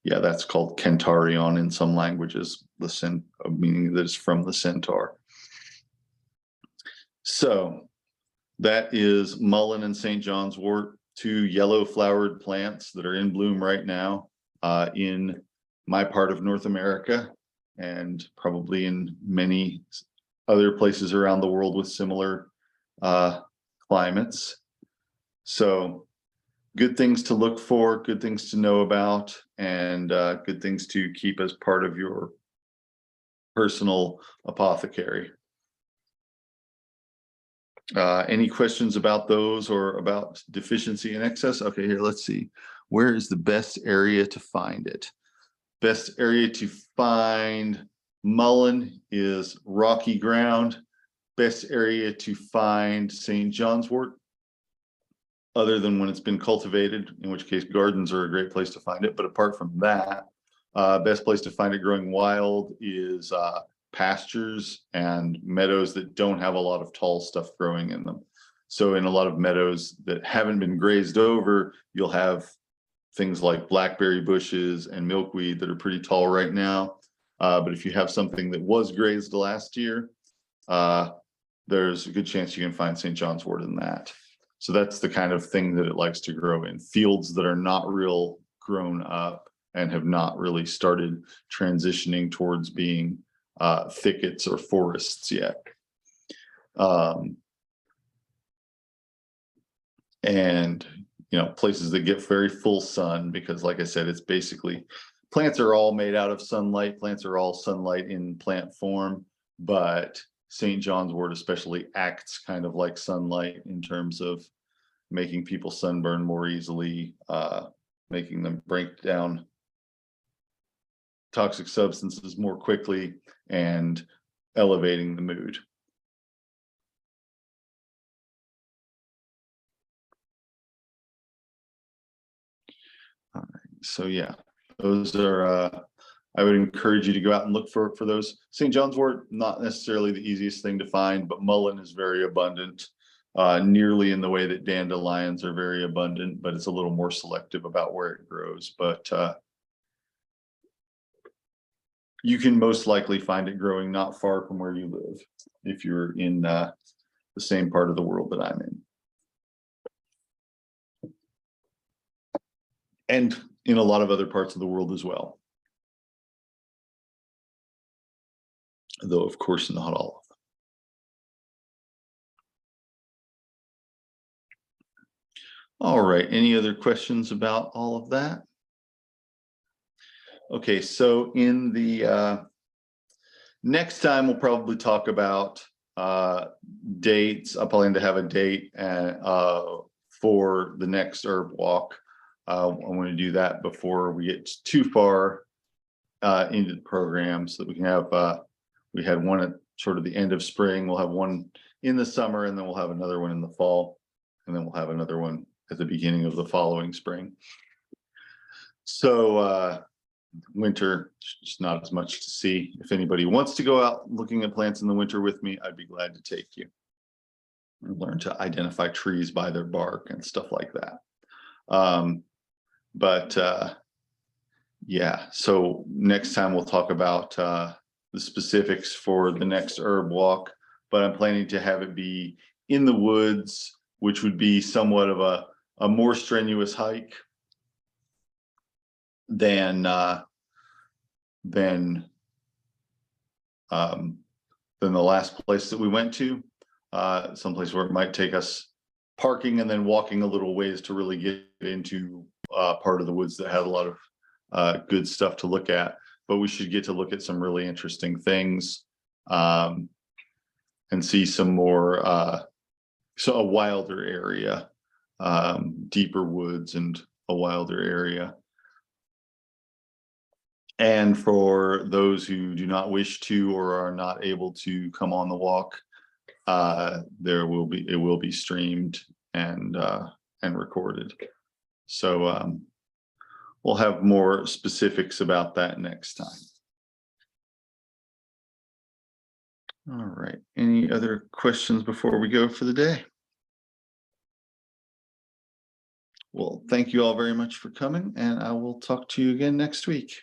yeah, that's called Kentarion in some languages, meaning that it's from the centaur. So that is mullein and St. John's wort, two yellow flowered plants that are in bloom right now in my part of North America, and probably in many other places around the world with similar climates. So good things to look for, good things to know about, and good things to keep as part of your personal apothecary. Any questions about those or about deficiency and excess? Okay, here, let's see. Where is the best area to find it? Best area to find mullein is rocky ground. Best area to find St. John's wort, other than when it's been cultivated, in which case gardens are a great place to find it. But apart from that, best place to find it growing wild is pastures and meadows that don't have a lot of tall stuff growing in them. So in a lot of meadows that haven't been grazed over, you'll have things like blackberry bushes and milkweed that are pretty tall right now. But if you have something that was grazed last year, there's a good chance you can find St. John's wort in that. So that's the kind of thing that it likes to grow in fields that are not real grown up and have not really started transitioning towards being thickets or forests yet. And places that get very full sun, because like I said, it's basically, plants are all made out of sunlight. Plants are all sunlight in plant form, but St. John's wort especially acts kind of like sunlight in terms of making people sunburn more easily, making them break down toxic substances more quickly, and elevating the mood. So yeah, those are, I would encourage you to go out and look for those. St. John's wort, not necessarily the easiest thing to find, but mullein is very abundant, nearly in the way that dandelions are very abundant, but it's a little more selective about where it grows. But you can most likely find it growing not far from where you live, if you're in the same part of the world that I'm in. And in a lot of other parts of the world as well. Though, of course, not all of them. All right, any other questions about all of that? Okay, so in the next time, we'll probably talk about dates. I'll probably have a date for the next herb walk. I want to do that before we get too far into the program, so that we can have, we had one at sort of the end of spring, we'll have one in the summer, and then we'll have another one in the fall, and then we'll have another one at the beginning of the following spring. So winter, just not as much to see. If anybody wants to go out looking at plants in the winter with me, I'd be glad to take you and learn to identify trees by their bark and stuff like that. But Yeah, so next time we'll talk about the specifics for the next herb walk, but I'm planning to have it be in the woods, which would be somewhat of a more strenuous hike than than um, than the last place that we went to. Someplace where it might take us parking and then walking a little ways to really get into part of the woods that had a lot of good stuff to look at. But we should get to look at some really interesting things and see some more, so a wilder area, deeper woods and a wilder area. And for those who do not wish to or are not able to come on the walk, it will be streamed and recorded. So we'll have more specifics about that next time. All right. Any other questions before we go for the day? Well, thank you all very much for coming, and I will talk to you again next week.